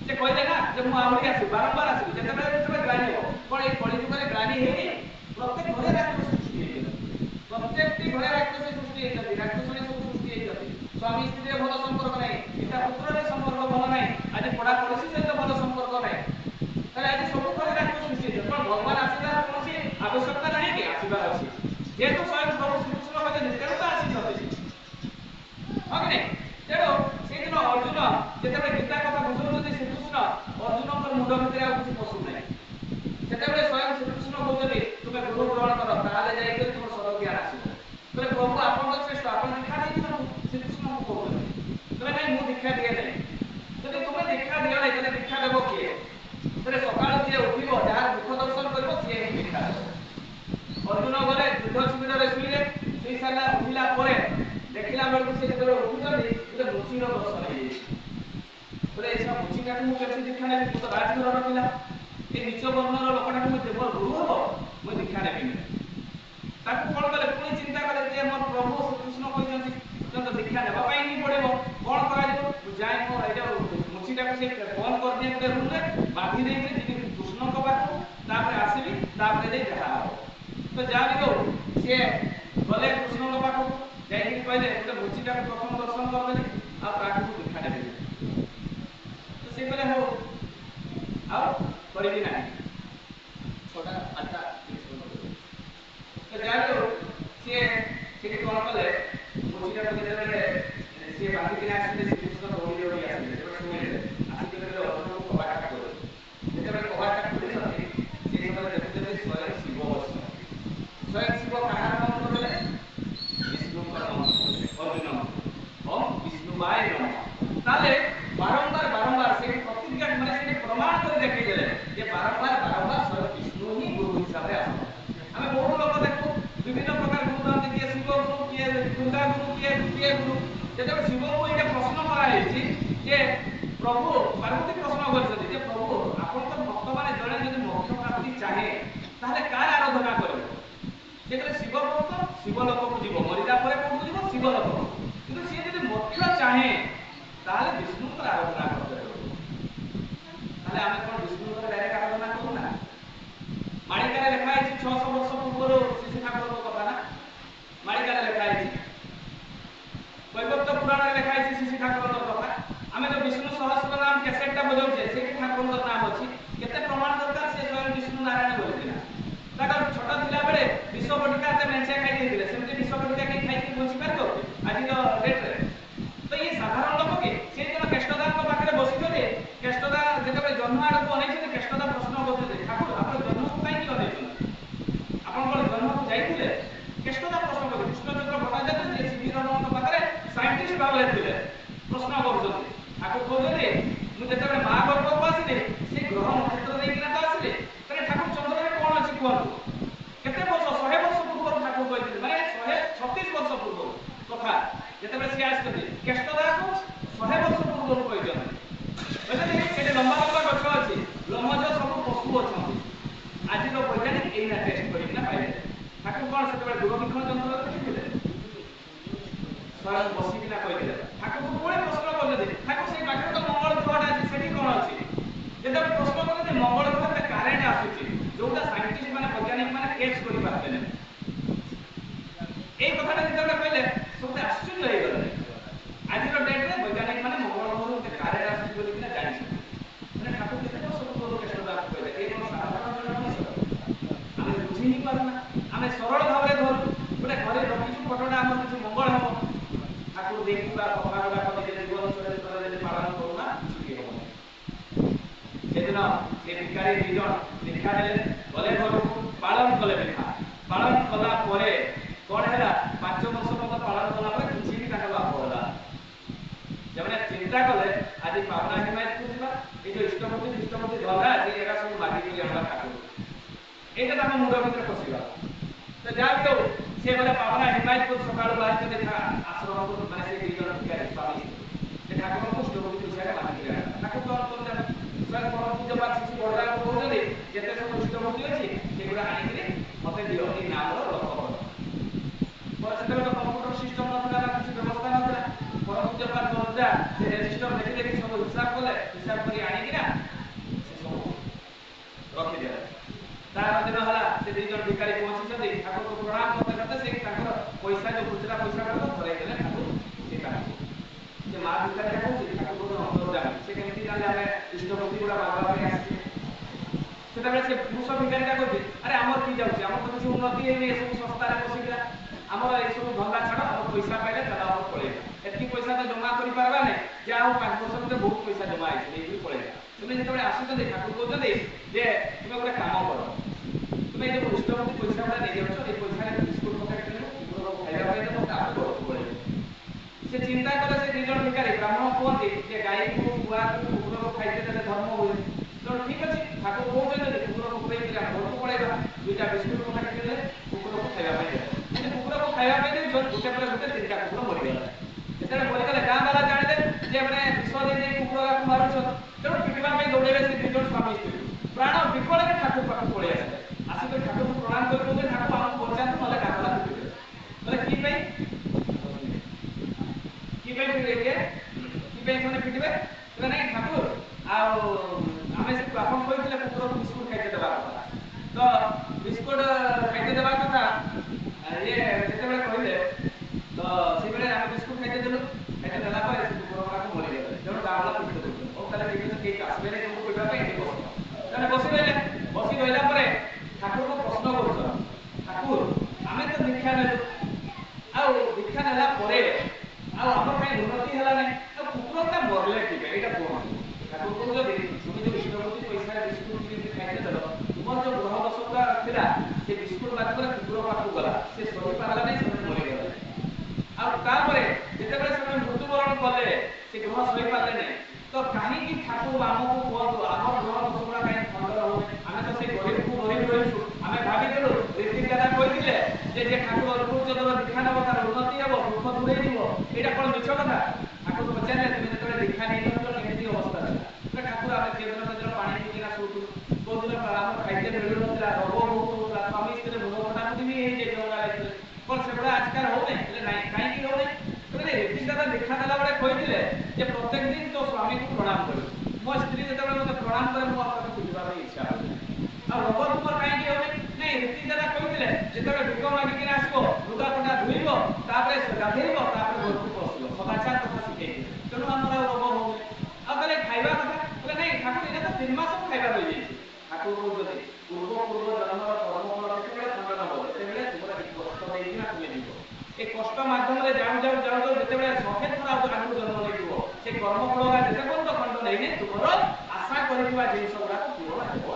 ସେ କହିଲେ ନା ଯେ ମୁଁ ଆହୁରି ଆସିବି, ବାରମ୍ବାର ଆସିବି। ଯେତେବେଳେ ଗ୍ଲାନି ହବ କଣ ଏଇ କଳିଯୁଗରେ ଗ୍ଲାନି ହେଇନି? ପ୍ରତ୍ୟେକ ଘରେ ରାକ୍ଷସ ସୃଷ୍ଟି ହେଇଛନ୍ତି। ପ୍ରତ୍ୟେକଟି ଘରେ ରାକ୍ଷସ ସୃଷ୍ଟି ହେଇଛନ୍ତି, ରାକ୍ଷସଣୀ ସବୁ ସୃଷ୍ଟି ହେଇଛନ୍ତି। ସ୍ୱାମୀ ସ୍ତ୍ରୀରେ ଭଲ ସମ୍ପର୍କ ନାହିଁ, ପିତା ପୁତ୍ରରେ ସମ୍ପର୍କ ଭଲ ନାହିଁ, ଆଜି ପଢା ପଡୋଶୀ ସହିତ ଭଲ ସମ୍ପର୍କ ନାହିଁ। ତାହେଲେ ଆଜି ସବୁ ଘରେ ରାକ୍ଷସ ସୃଷ୍ଟି ହେଇଛନ୍ତି। କଣ ଭଗବାନ ଆସିବାର କୌଣସି ଆବଶ୍ୟକତା ନାହିଁ କି? ଆସିବାର ଅଛି। ଯେହେତୁ ସ୍ୱୟଂ ପ୍ରଭୁ ଶ୍ରୀକୃଷ୍ଣ କହିଛନ୍ତି ତେଣୁ ତ ଆସିଛନ୍ତି, ହଁ କି ନାହିଁ? ତେଣୁ ସେଇଦିନ ଅର୍ଜୁନ ଯେତେବେଳେ ଗୀତା କଥା ବୁଝାଉଛନ୍ତି ଶ୍ରୀକୃଷ୍ଣ, ଅର୍ଜୁନଙ୍କ ମୁଣ୍ଡ ଭିତରେ ଆଉ କିଛି ପଶୁ ନାହିଁ। ସେତେବେଳେ ସ୍ୱୟଂ ଶ୍ରୀକୃଷ୍ଣ କହୁଛନ୍ତି ତୁମେ ଗୁରୁ ଗ୍ରହଣ କର, ତାହେଲେ ଯାଇକି ତୁମ ସଦଜ୍ଞାନ ଆସିବ। କହିଲେ ପ୍ରଭୁ ଆପଣ ତ ଶ୍ରେଷ୍ଠ, ଆପଣ ଦୀକ୍ଷା ଦେଇଦିଅନ୍ତୁ। ଶ୍ରୀକୃଷ୍ଣଙ୍କୁ କହୁଛନ୍ତି କହିଲେ ନାଇଁ ମୁଁ ଦୀକ୍ଷା ଦିଏ ନାହିଁ। ଯଦି ତୁମେ ଦୀକ୍ଷା ଦିଅ ନାହିଁ ତାହେଲେ ଦୀକ୍ଷା ଦେବ କିଏ? ତାହେଲେ ସକାଳୁ ଯିଏ ଉଠିବ ଯାହାର ଦୁଃଖ ଦର୍ଶନ କରିବ ସିଏ ହିଁ ଦୀକ୍ଷା ଦେବ। ଅର୍ଜୁନ ଗଲେ ଯୁଦ୍ଧ ଶିବିରରେ ଶୋଇଲେ, ଶୋଇ ସାରିଲା ଉଠିଲା ପରେ ଦେଖିଲା ବେଳକୁ ସେ ଯେତେବେଳେ ଉଠୁଛନ୍ତି ଗୋଟେ ମୁଚିର ଦର୍ଶନ ହେଇଯାଇଛି। ବୋଲେ ଏସବୁ ମୁଚିଟାକୁ ମୁଁ କେମିତି ଦୀକ୍ଷା ନେବି? ମୁଁ ତ ରାଜଘରର ପିଲା, ଏ ନିଚ ବର୍ଣ୍ଣର ଲୋକଟାକୁ ମୁଁ ଦେବ ଗୁରୁ ହବ, ମୁଁ ଦୀକ୍ଷା ନେବିନି। ତାକୁ କଣ କଲେ? ପୁଣି ଚିନ୍ତା କଲେ ଯେ ମୋର ପ୍ରଭୁ ଶ୍ରୀକୃଷ୍ଣ କହିଛନ୍ତି ତ ଦୀକ୍ଷା ନେବା ପାଇଁ ହିଁ ପଡିବ। କଣ କରାଯିବ? ମୁଁ ଯାଏ ମୋ ଏଇଟା ମୁଚିଟାକୁ ସେ ବନ୍ଦ କରିଦିଏ ଗୋଟେ ରୁମରେ, ବାନ୍ଧି ଦେଇକି ଯିବି କୃଷ୍ଣଙ୍କ ପାଖକୁ, ତାପରେ ଆସିବି, ତାପରେ ଯାଇ ଯାହା ହବ। ତ ଯାହା ବି ହଉ ସିଏ ଗଲେ କୃଷ୍ଣଙ୍କ ପାଖକୁ, ଯାଇକି କହିଲେ ଗୋଟେ ମୁଚିଟାକୁ ପ୍ରଥମ ଦର୍ଶନ କରିଦେଲି ଆଉ ତାକୁ ମୁଁ ଦୀକ୍ଷା ନେବି। ତ ସେ କହିଲେ ହଉ ଆଉ କରିବି ନାହିଁ। 6ଟା 8ଟା ତ ଯାହା ବି ହଉ ସିଏ ସେଠି କଣ କଲେ? ମୁଚିଟାକୁ ଯେତେବେଳେ ସିଏ ବାନ୍ଧିକିନା ଆସିଲେ ଶ୍ରୀକୃଷ୍ଣ ଦୌଡ଼ି ଦୌଡ଼ି ଆସିଲେ, ଯେତେବେଳେ ଶୁଣିଲେ ଆସିକି ଯେତେବେଳେ ଅର୍ଜୁନଙ୍କୁ କବାଟଟା ଖୋଲେ, ଯେତେବେଳେ କବାଟଟା ଖୋଲିଛନ୍ତି ସେ ସମୟରେ ଦେଖୁଛନ୍ତି ସ୍ୱୟଂ ଶିବ ବସିଛନ୍ତି। ସ୍ୱୟଂ ଶିବ କାହାର ନାମ କରିଲେ? ବିଷ୍ଣୁଙ୍କର ନାମ କରିଲେ ଅର୍ଜୁନଙ୍କୁ, ଓମ୍ ବିଷ୍ଣୁବାୟ ନମଃ। ତାହେଲେ ବାରମ୍ବାର ବାରମ୍ବାର ସେଠି ପ୍ରତିଜ୍ଞା ମାନେ ସେଠି ପ୍ରମାଣ କରି ଦେଖେଇଦେଲେ ଯେ ବାରମ୍ବାର ବାରମ୍ବାର ସ୍ୱୟଂ ବିଷ୍ଣୁ ହିଁ ଗୁରୁ ହିସାବରେ ଆସନ୍ତି। ଆମେ ବହୁତ ଲୋକ ଦେଖୁ ବିଭିନ୍ନ ପ୍ରକାର ଗୁରୁ ଧରନ୍ତି, କିଏ ଶିବ ଗୁରୁ, କିଏ ଦୁର୍ଗା ଗୁରୁ, କିଏ ଗୁରୁ। ଯେତେବେଳେ ଶିବଙ୍କୁ ଏଇଟା ପ୍ରଶ୍ନ କରାଯାଇଛି ଯେ ପ୍ରଭୁ ପାର୍ବତୀ ପ୍ରଶ୍ନ କରିଛନ୍ତି ଯେ ପ୍ରଭୁ ଆପଣ ତ ଭକ୍ତମାନେ ଜଣେ ଯଦି ମୋକ୍ଷ ପ୍ରାପ୍ତି ଚାହେଁ ତାହେଲେ କାହାର ଆରାଧନା କରିବ? ସେ କହିଲେ ଶିବ ଭକ୍ତ ଶିବ ଲୋକକୁ ଯିବ, ମରିଲା ପରେ କୋଉଠୁ ଯିବ? ଶିବ ଲୋକକୁ। କିନ୍ତୁ ସିଏ ଯଦି ମୋକ୍ଷ ଚାହେଁ ତାହେଲେ ବିଷ୍ଣୁଙ୍କର ଆରାଧନା କରତେ ହେବ। ତାହେଲେ ଆମେ କଣ ବିଷ୍ଣୁଙ୍କର ଡାଇରେକ୍ଟ ଆରାଧନା କରୁନା? ମାଳିକାରେ ଲେଖା ହେଇଛି 600 ବର୍ଷ ପୂର୍ବରୁ ଶିଶୁ ଠାକୁରଙ୍କ କଥା ନା, ମାଳିକାରେ ଲେଖା ହେଇଛି। ବୈବର୍ତ ପୁରାଣରେ ଲେଖା ହେଇଛି ଶିଶୁ ଠାକୁରଙ୍କ କଥା। ଆମେ ଯୋଉ ବିଷ୍ଣୁ ସହସ୍ର ନାମ କ୍ୟାସେଟଟା ବଜାଉଛେ ସେଇଠି ଠାକୁରଙ୍କ ନାମ ଅଛି। କେତେ ପ୍ରମାଣ ଦରକାର ସେ ସ୍ୱୟଂ ବିଷ୍ଣୁ ନାରାୟଣ ବୋଲିକିନା? ତାଙ୍କର ଛୋଟ ଥିଲା ବେଳେ ବିଷ ବଟିକା ଏତେ ମେଞ୍ଚେ ଖାଇ ଦେଇଥିଲେ, ସେମିତି ବିଷ ବଟିକା କେହି ଖାଇକି ବଞ୍ଚିପାରିବ ଆଜିର ଡେଟ୍ରେ? ତ ଇଏ ସାଧାରଣ ଲୋକ କି? ସେ ଜଣେ କେଷ୍ଟଦାଙ୍କ ପାଖରେ ବସିଛନ୍ତି, କେଷ୍ଟଦା ଯେତେବେଳେ ଜହ୍ନ ଆଡକୁ ଅନେଇଛନ୍ତି କେଷ୍ଟଦା ପ୍ରଶ୍ନ କରୁଛନ୍ତି ଠାକୁର ଆପଣ ଜହ୍ନକୁ କାହିଁକି ଅନେଇଛନ୍ତି? ଆପଣ କଣ ଜହ୍ନକୁ ଯାଇଥିଲେ? କେଷ୍ଟଦା ପ୍ରଶ୍ନ କରୁଛନ୍ତି। କୃଷ୍ଣଚନ୍ଦ୍ର ଭଟ୍ଟାଚାର୍ଯ୍ୟ ଯିଏ ସିଭି ରମଣଙ୍କ ପାଖରେ ସାଇଣ୍ଟିଷ୍ଟ ଭାବରେ ଥିଲେ ପ୍ରଶ୍ନ କରୁଛନ୍ତି। ଠାକୁର କହୁଛନ୍ତି ମୁଁ ଯେତେବେଳେ ମା ଗର୍ଭକୁ ଆସିଲି ସେ ଗ୍ରହ ନକ୍ଷତ୍ର ଦେଇକିନା ତ ଆସିଲି, ତାହେଲେ ଠାକୁର ଚନ୍ଦ୍ରରେ କଣ ଅଛି କୁହନ୍ତୁ? କେତେ ବର୍ଷ? 100 ବର୍ଷ ପୂର୍ବରୁ ଠାକୁର କହିଥିଲେ, ମାନେ 136 ବର୍ଷ ପୂର୍ବରୁ କଥା ଯେତେବେଳେ ସିଏ ଆସିଛନ୍ତି କେଷ୍ଟଦାକୁ 100 ବର୍ଷ ପୂର୍ବରୁ କହିଛନ୍ତି। କହିଲେ ସେଠି ଲମ୍ବା ଲମ୍ବା ଗଛ ଅଛି, ଲୋମଜ ସବୁ ପଶୁ ଅଛନ୍ତି। ଆଜିର ବୈଜ୍ଞାନିକ ଏଇନା ଟେଷ୍ଟ କରିକିନା ପାଇଲେ। ଠାକୁର କଣ ସେତେବେଳେ ଦୂରବୀକ୍ଷଣ ଯନ୍ତ୍ରରେ ଦେଖିଥିଲେ? ସ୍ୱୟଂ ବସିକିନା କହିଥିଲେ। ଠାକୁରଙ୍କୁ ପୁଣି ପ୍ରଶ୍ନ କରୁଛନ୍ତି ଠାକୁର ସେଇ ପାଖରେ ତ ମଙ୍ଗଳ ଗ୍ରହଟା ଅଛି ସେଠି କଣ ଅଛି? ଯେତେବେଳେ ପ୍ରଶ୍ନ କରୁଛନ୍ତି ମଙ୍ଗଳ ଗ୍ରହରେ କାରେଣ୍ଟ ଆସୁଛି ଯୋଉଟା ସାଇଣ୍ଟିଷ୍ଟ ମାନେ ବୈଜ୍ଞାନିକ ମାନେ କେଚ୍ କରିପାରିଥିଲେ। এই কথাটা যেତେବେଳେ କହିଲେ ସମସ୍ତେ ଆଶ୍ଚର୍ଯ୍ୟ ହେଇଗଲେ। ଆଜିର ଡେଟ୍ରେ ବୈଜ୍ଞାନିକ ମାନେ ମଙ୍ଗଳ ଗ୍ରହରୁ ଗୋଟେ କାରେଣ୍ଟ ଆସୁଛି ବୋଲିକିନା ଜାଣିଛନ୍ତି। ମାନେ ଠାକୁର କେତେ ବର୍ଷ ପୂର୍ବରୁ କେଷ୍ଟଦାକୁ କହିଲେ? ଏଇ କଣ ସାଧାରଣ ଜଣେ ମଣିଷ? ଆମେ ବୁଝି ହିଁ ପାରୁନା। ଆମେ ସରଳ ଭାବରେ ଧରୁ ଗୋଟେ ଘରେ ରଖିଛୁ ଫଟୋଟା ଆମର କିଛି ମଙ୍ଗଳ ହବ। ଠାକୁର ଦେଇଥିବା କଥା ଗୁଡାକ ନିଜେ ଜୀବନ ଚରିତ୍ରରେ ଯଦି ପାଳନ କରୁନା କିଛି ବି ହବନି। ସେଦିନ ସେ ଭିକାରୀ 2 ଜଣ ଦୀକ୍ଷା ନେଲେ, ଗଲେ ଘରକୁ, ପାଳନ କଲେ ଦୀକ୍ଷା। ପାଳନ କଲା ପରେ କଣ ହେଲା? 5 ବର୍ଷ ପର୍ଯ୍ୟନ୍ତ ପାଳନ କଲା ପରେ କିଛି ବି ତାଙ୍କ ଲାଭ ହେଲା। ସେମାନେ ଚିନ୍ତା କଲେ ଆଜି ପାବନା ହିମାୟତକୁ ଯିବା, ଏଇ ଯୋଉ ଇଷ୍ଟପତି ଧନ୍ଦା ଅଛି ଏରା ସବୁ ମାଗିକି ଆଣିବା ଠାକୁର। এইটা তো আমার মুন্ড ভিতরে পশিগলা। তো যা भी हो से बोले पावना हिमायतपुर सकाळ बाहर के देखा आश्रम को माने से दी जन भिखारी स्वामी जे ठाकुर को श्लोक की पूछा माने के ठाकुर तो तुम जान स्वयं परम पूज्य पाठ शिशु बडरा को कहउछले जेते सब इष्टभूति अछि सेगुडा आनी के मते दियो ए नाम रो रख कर पर सेते तो कंप्यूटर सिस्टम नथला किसी व्यवस्था नथला परम पूज्य पाठ बडरा से रजिस्टर देखि देखि सब हिसाब कले हिसाब करी आनी के ना से सब रखि दिया तार दिन हला से दी जन भिखारी पहुंची ठाकुर को प्रणाम करते करते से पैसा जो खुचरा पैसा करता धराई देले ठाकुर से काम से मां भिखारी कहूची ठाकुर को अंतर जाने से केमती जाने आमे इष्टभूति गुडा बाबा पे आसी सेटा बेले से पुरुष भिखारी का कहूची अरे हमर की जाउची हमर तो କିଛି उन्नति हे सब संस्था रे बसिला हमर ए सब धंदा छडा हमर पैसा पाइले चला हमर पळे एतकी पैसा तो जमा करि पारबा नै जे आ 5 वर्ष में बहुत पैसा जमा आइछ नै भी पळे तुमे जेते बेले आसुते ठाकुर कहउछते जे तुमे गोटे काम करो तुमे जे इष्टभूति पैसा वाला नै जाउछ ए पैसा रे बिस्कुट पकेट किनो खाइबा पाइ देबो ता तो पळे से चिंता कले से दी जन भिखारी ब्राह्मण कहते जे गाय को बुआ को कुकुर को खाइते देले धर्म होय तो ठीक अछि ठाकुर कहउछते जे कुकुर को खुआइ दिला घर को पळेबा दुईटा बिस्कुट पकेट किने कुकुर को खाइबा पाइ देले कुकुर को खाइबा पाइ दे गोटे पर गोटे तीनटा कुकुर मरि गेला जेते मरि गेले गां वाला जानिले जे माने विष दे कुकुर को मारुछ तो पिटवा पे दौड़ेले से दी जन स्वामी स्त्री प्राण विकल के ठाकुर पाख पळे आसे आसी तो ठाकुर को प्रणाम कर बोले ठाकुर हम बचा तो नले काटला पिटे बोले की पे माने पिटबे तो नहीं ठाकुर आ हमें से अपन कहले कुकुर को बिस्कुट खाइते देबा କଥା तो बिस्कुट खाइते देबा କଥା ये जेते बेले कहले तो से बेले हम बिस्कुट खाइते देलु खाइते देला पर से कुकुर को मरि गेले जण गावला पिटे दे ओ कहले देखि तो के आसबे ने तुमको पिटबा पे एठी बस तने बसी रहला परे ठाकुर को प्रश्न करछ ठाकुर हमें तो दीक्षा नेलु आ दीक्षा नेला परे आ हमर कहीं उन्नति हला नै तो कुकुर का मरले ठीक है एटा कोन ठाकुर को जो तुम जो इष्टभूति पैसा बिस्कुट किन खाइते देलो तुमर जो ग्रह दशा थिला से बिस्कुट बात करे कुकुर पाखु गला से सही पारला नै से मरि गेला आ तापरे जेते बेले से मृत्युवरण कले से ग्रह सही पारले नै तो काहे की ठाकुर हमको कहतो हमर ग्रह दशा काहे खंडन हो आमे तो से गरीब को गरीब रहिछु आमे भाबी देलो रीति दादा कहि दिले जे ठाकुर अल्पुर जदर दीक्षा नब तार उन्नति हेबो दुख दूरे दिबो एटा कोन मिछ कथा ठाकुर पचारे तुमे जेतबे दीक्षा नै नतो केमिति अवस्था छै ठाकुर आमे केदन केदन पानी पिना सुतु कोन दिन आम खाइते मिलु नतला रोग बहुत होतला स्वामी स्त्री मुंड फटा फटी भी हे जे जोला लाइले पर सेबडा आजकल हो नै ले नै काई की हो नै तुमे रीति दादा दीक्षा देला बडे कहि दिले जे प्रत्येक दिन तो स्वामी को प्रणाम करू मो स्त्री जेतबे मते प्रणाम करे मो आपन बुझबा रे इच्छा हो आ रोग तुमर काई की हो नै रीति दादा कहि दिले जेतबे दुख मागी के आसीबो लुगा पटा धुइबो तापरे गाधेइबो तापरे घर को पसिबो सदाचार कथा सिखे तेनु हमरा रोग हो आ तले खाइबा कथा बोले नै ठाकुर एटा तो 3 मास खाइबा रहि जाई ठाकुर को जदि पूर्व जन्मर कर्म फल केबे खंडन हो तेबे तुमरा एक कष्ट नै दिना तुमे दिबो ए कष्ट माध्यम रे जाऊ जेतेबे सखे थरा आगु जन्म नै दिबो से कर्म फल का जेते कोन तो खंड नै तुमरो आशा करिबा जिंस गुडा को पूर्ण हेबो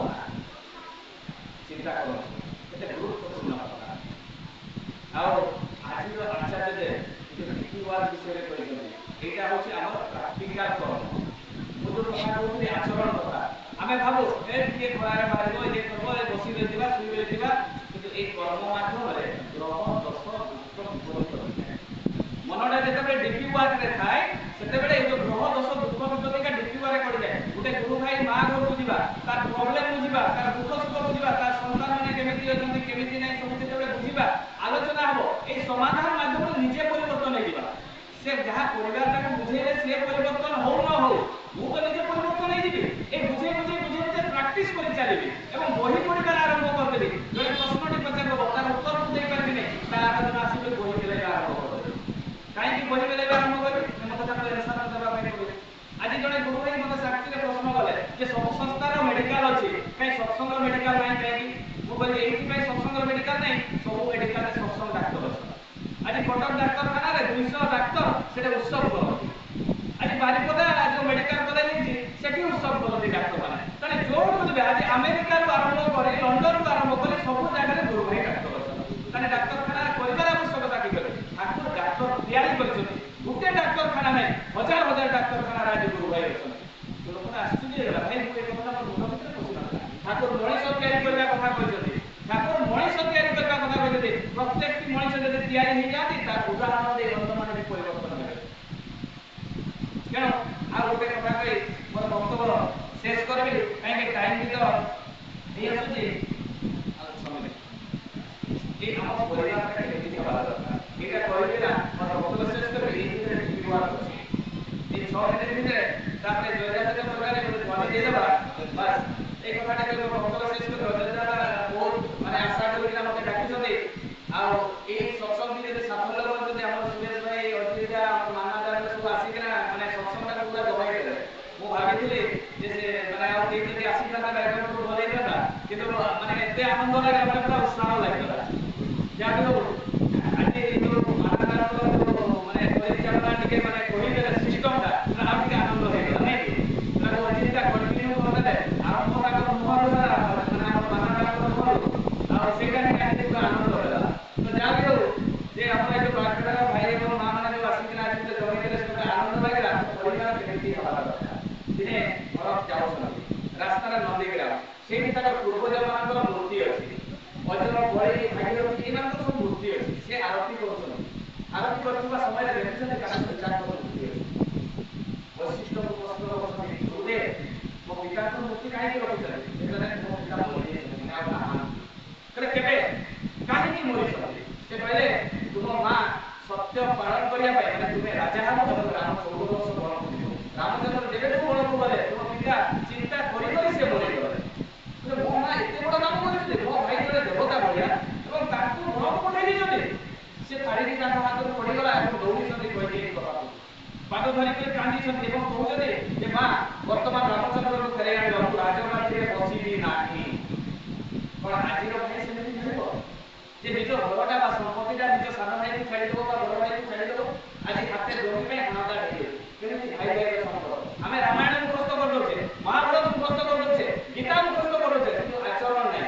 चिंता करो एते गुरुत्वपूर्ण कथा और आज आचार्य जे रीतिवाद विषय रे कहले एटा होछि हमर प्राक्टिकल कर्म मुझे कथा कहउछि आचरण कथा आमे भाबो ए के घरारे मारिबो ए करबो ए बसी रे दिबा सुई रे दिबा किंतु ए कर्म माध्यम रे ग्रह दश दुख विपरीत होय मनडा जेतेबे डिपिवाद रे थाए सेतेबे ए जो ग्रह दश दुख विपरीत का डिपिवाद रे पड़ी जाए गुटे गुरु भाई मां घर को दिबा तार प्रॉब्लम बुझिबा तार दुख सुख बुझिबा तार संतान माने केमिति अछंती केमिति नै सब जेतेबे बुझिबा आलोचना हबो ए समाधान माध्यम रे निजे परिवर्तन नै दिबा से जहा परिवार तक बुझेले से परिवर्तन हो न हो मु तो निजे परिवर्तन नै दिबी ए बुझे प्रैक्टिस करि चलिबी एवं बही पढिबार आरंभ करदेबी जने प्रश्नटी पचारबो तार उत्तर मु देई पारबी नै ता आगे आसीबे बही देले आरंभ करदेबी काहे कि बही देले आरंभ करबी मते ताको रेफर देबा पई पड़े आज जने गुरु भाई मते साक्षी रे प्रश्न गले जे सब संस्थार मेडिकल अछि काई सत्संग मेडिकल नै काई मु बोली एही पई सत्संग मेडिकल नै सब मेडिकल रे सत्संग डॉक्टर अछि आ एते आनंद लागे अपने पूरा उत्साह लागला या भी हो आज जो महाराज जो माने परिचालना टिके माने कोही दे सिस्टम ता पूरा आपके आनंद होइला नै कि पूरा वो चिंता कंटिन्यू करले आरंभ का मोहर सारा माने महाराज को मोहर आ सेकंड का पूरा आनंद होला तो जा भी हो जे अपने जो बाकरा भाई एवं मां माने जो आसी आज जो जमी देले से आनंद लागला परिवार केमती हवा दिने और जाओ रास्ता नदी ग्राम से पूर्वज मान मूर्ति अच्छी अजर बड़ी भागीरथी ये सब मूर्ति अच्छी से आरती आरती करवा समय मूर्ति अच्छी वैशिष्ट गुरुदेव मो पिता मूर्ति कहीं रखी मो पिता मरी कहीं मरी से कहले तुम माँ सत्य पालन करने तुम्हें राजा हम राम 14 वर्ष बन रामचंद्र जेबे बड़ को गले तुम पिता चिंता करी से मरी गले मो माँ एत बड़ काम कर मो भाई जो देवता भाया और घर को पठे सी फाड़ी हाथ में पड़गला दौड़ी पाद धरिक कांदी कहते माँ बर्तमान रामचंद्र को फेर आने राजगादी बसबी ना आज भाई से निज घरटा संपत्तिटा निज सान भाई को छाड़ीदेव बड़ भाई को छाड़ीदेव आज हाथ जमी हाणा भाई भाई संपर्क आम रामायण मुखस्त कर दे महाभारत मुखस्त कर दे गीता मुखस्त कर दे आचरण ना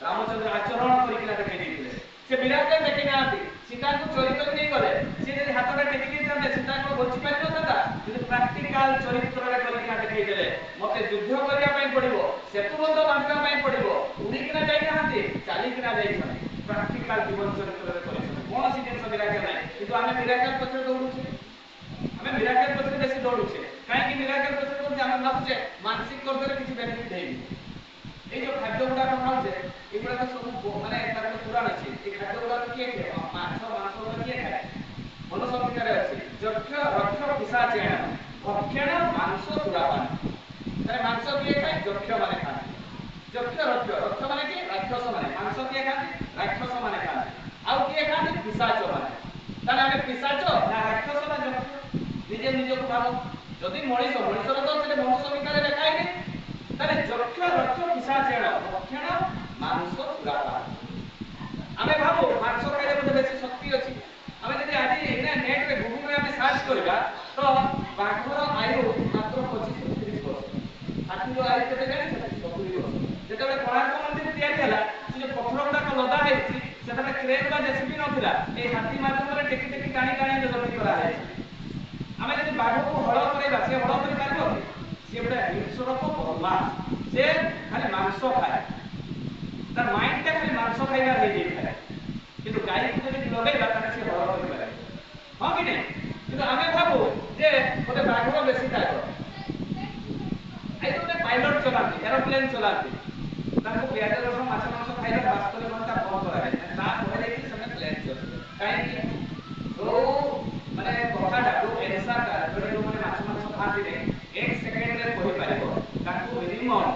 रामचंद्र आचरण करके से विराट देखी ना सीता को चोरी कर नहीं गले सी जब हाथ में टेकी सीता को बची पार ना प्राक्टिकल चरित्र देखई देले मते युद्ध करने पड़ो सेतुबंध बांधा पड़ो उड़ीकिना जाई चलिकिना जाइछन प्राक्टिकल जीवन चरित्र कौन सी जिन मिराकल ना कि आम मिराकल पछे दौड़ुचे आम मिराकल पछे बेसी दौड़ुचे कहीं मिराकल पछे आम भावुचे मानसिक करदे किसी बेनिफिट है ये जो खाद्य गुड़ा खाऊे ये सब माने पुराण अच्छे ये खाद्य गुड़ा किए खाए माछ मांस किए खाए मनुसंहितार अच्छे जक्ष रक्ष पिशाचेण भक्षण मांस सुरापान अरे मांस किए खाए जक्ष माने खाते जक्ष रक्ष रक्ष माने कि राक्षस माने मांस किए खाते राक्षस माने खाते आउ किए खाते पिशाच माने ताने आमे पिशाच ना राक्षस ना जक्ष निजे निजे को भाव जदि मनीष मनीषर तो से मनुसंहितार लिखा है ताले जक्ष रक्ष पिशाचेण भक्षण मांस सुरापान आमे भाबो मांस खाइले बोले बेसी शक्ति अछि आमे जदि आज एना नेट रे गूगल रे आमे सर्च करबा तो बाघर आयु मात्र 25 30 वर्ष हाथीर आयु केते जानि 70 वर्ष जेतबे कोणार्क मंदिर तैयारी हला से पत्थर गुडा को लदा हेछि सेतबे क्रेन बा जेसीबी नथिला ए हाथी माध्यम रे टेकी टेकी टाणी टाणी जल्दी करा है आमे जदि बाघ को हळ करैबा से हळ करि पारिबो से बडा हिंसर को बदमा से खाली मांस खाए तार माइंड ता खाली मांस खाइबा हे जे खाए किंतु गाय को जदि लगैबा ताने से हळ करि पारे हां कि नहीं किंतु आमे भाबो जे ओते बाघर बेसी खाए आई तो पायलट चलाते एरोप्लेन चलाते ताको प्याज रसम माछ मांस खाइबा वास्तव में घंटा बंद करा है ता होले कि समय प्लेन चलते काहे कि जो माने कथाटा जो एनसाटा जो माने माछ मांस खाती रे 1 सेकंड रे कहि पारिबो ताको मिनिमम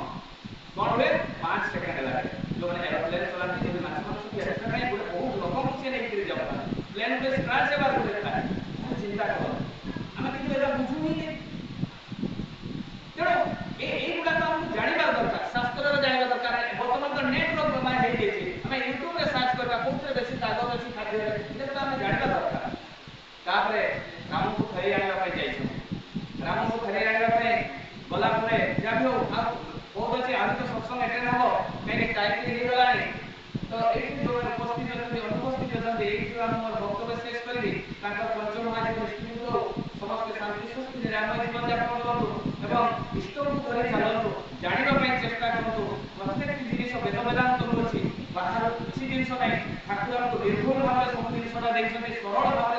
कोन हुए 5 सेकंड लागे जो माने एरोप्लेन चलाते जो माछ मांस की ऐसा नहीं बोले बहुत लोग मुझे नहीं गिर जाता प्लेन पे स्क्रैच है बात होता है चिंता करो हमें किसी एटा बुझू ही नहीं तेणु एगुड़ा तो हमको जानवा दरकार शास्त्र जानवा दरकार बर्तमान तो नेट रो माय हे जेछि हमें यूट्यूब रे सर्च करबा कोथरे बेसी कागज अछि खाद्य एटा तो हमें जानवा दरकार तापरे राम को फेरी आनिबा पय जाइछ राम को फेरी आनिबा पय गला परे जा भी हो आ बहुत अछि आज तो सत्संग अटेंड हो मेरी टाइम के हे गलानी तो एक जो उपस्थित अछंती अनुपस्थित अछंती एक जो हम मोर वक्तव्य शेष करबी ताका पंचम महाज दृष्टि को समस्त शांति सुख निरामय जीवन यापन करतु एवं इष्ट को धरि चलतु जानिबा पय चेष्टा करतु प्रत्येक जिनिस वेद वेदांत अछि बाहर किछि जिनिस नै ठाकुर को निर्भुल भाव सब जिनिसटा देखछन्ती सरल भाव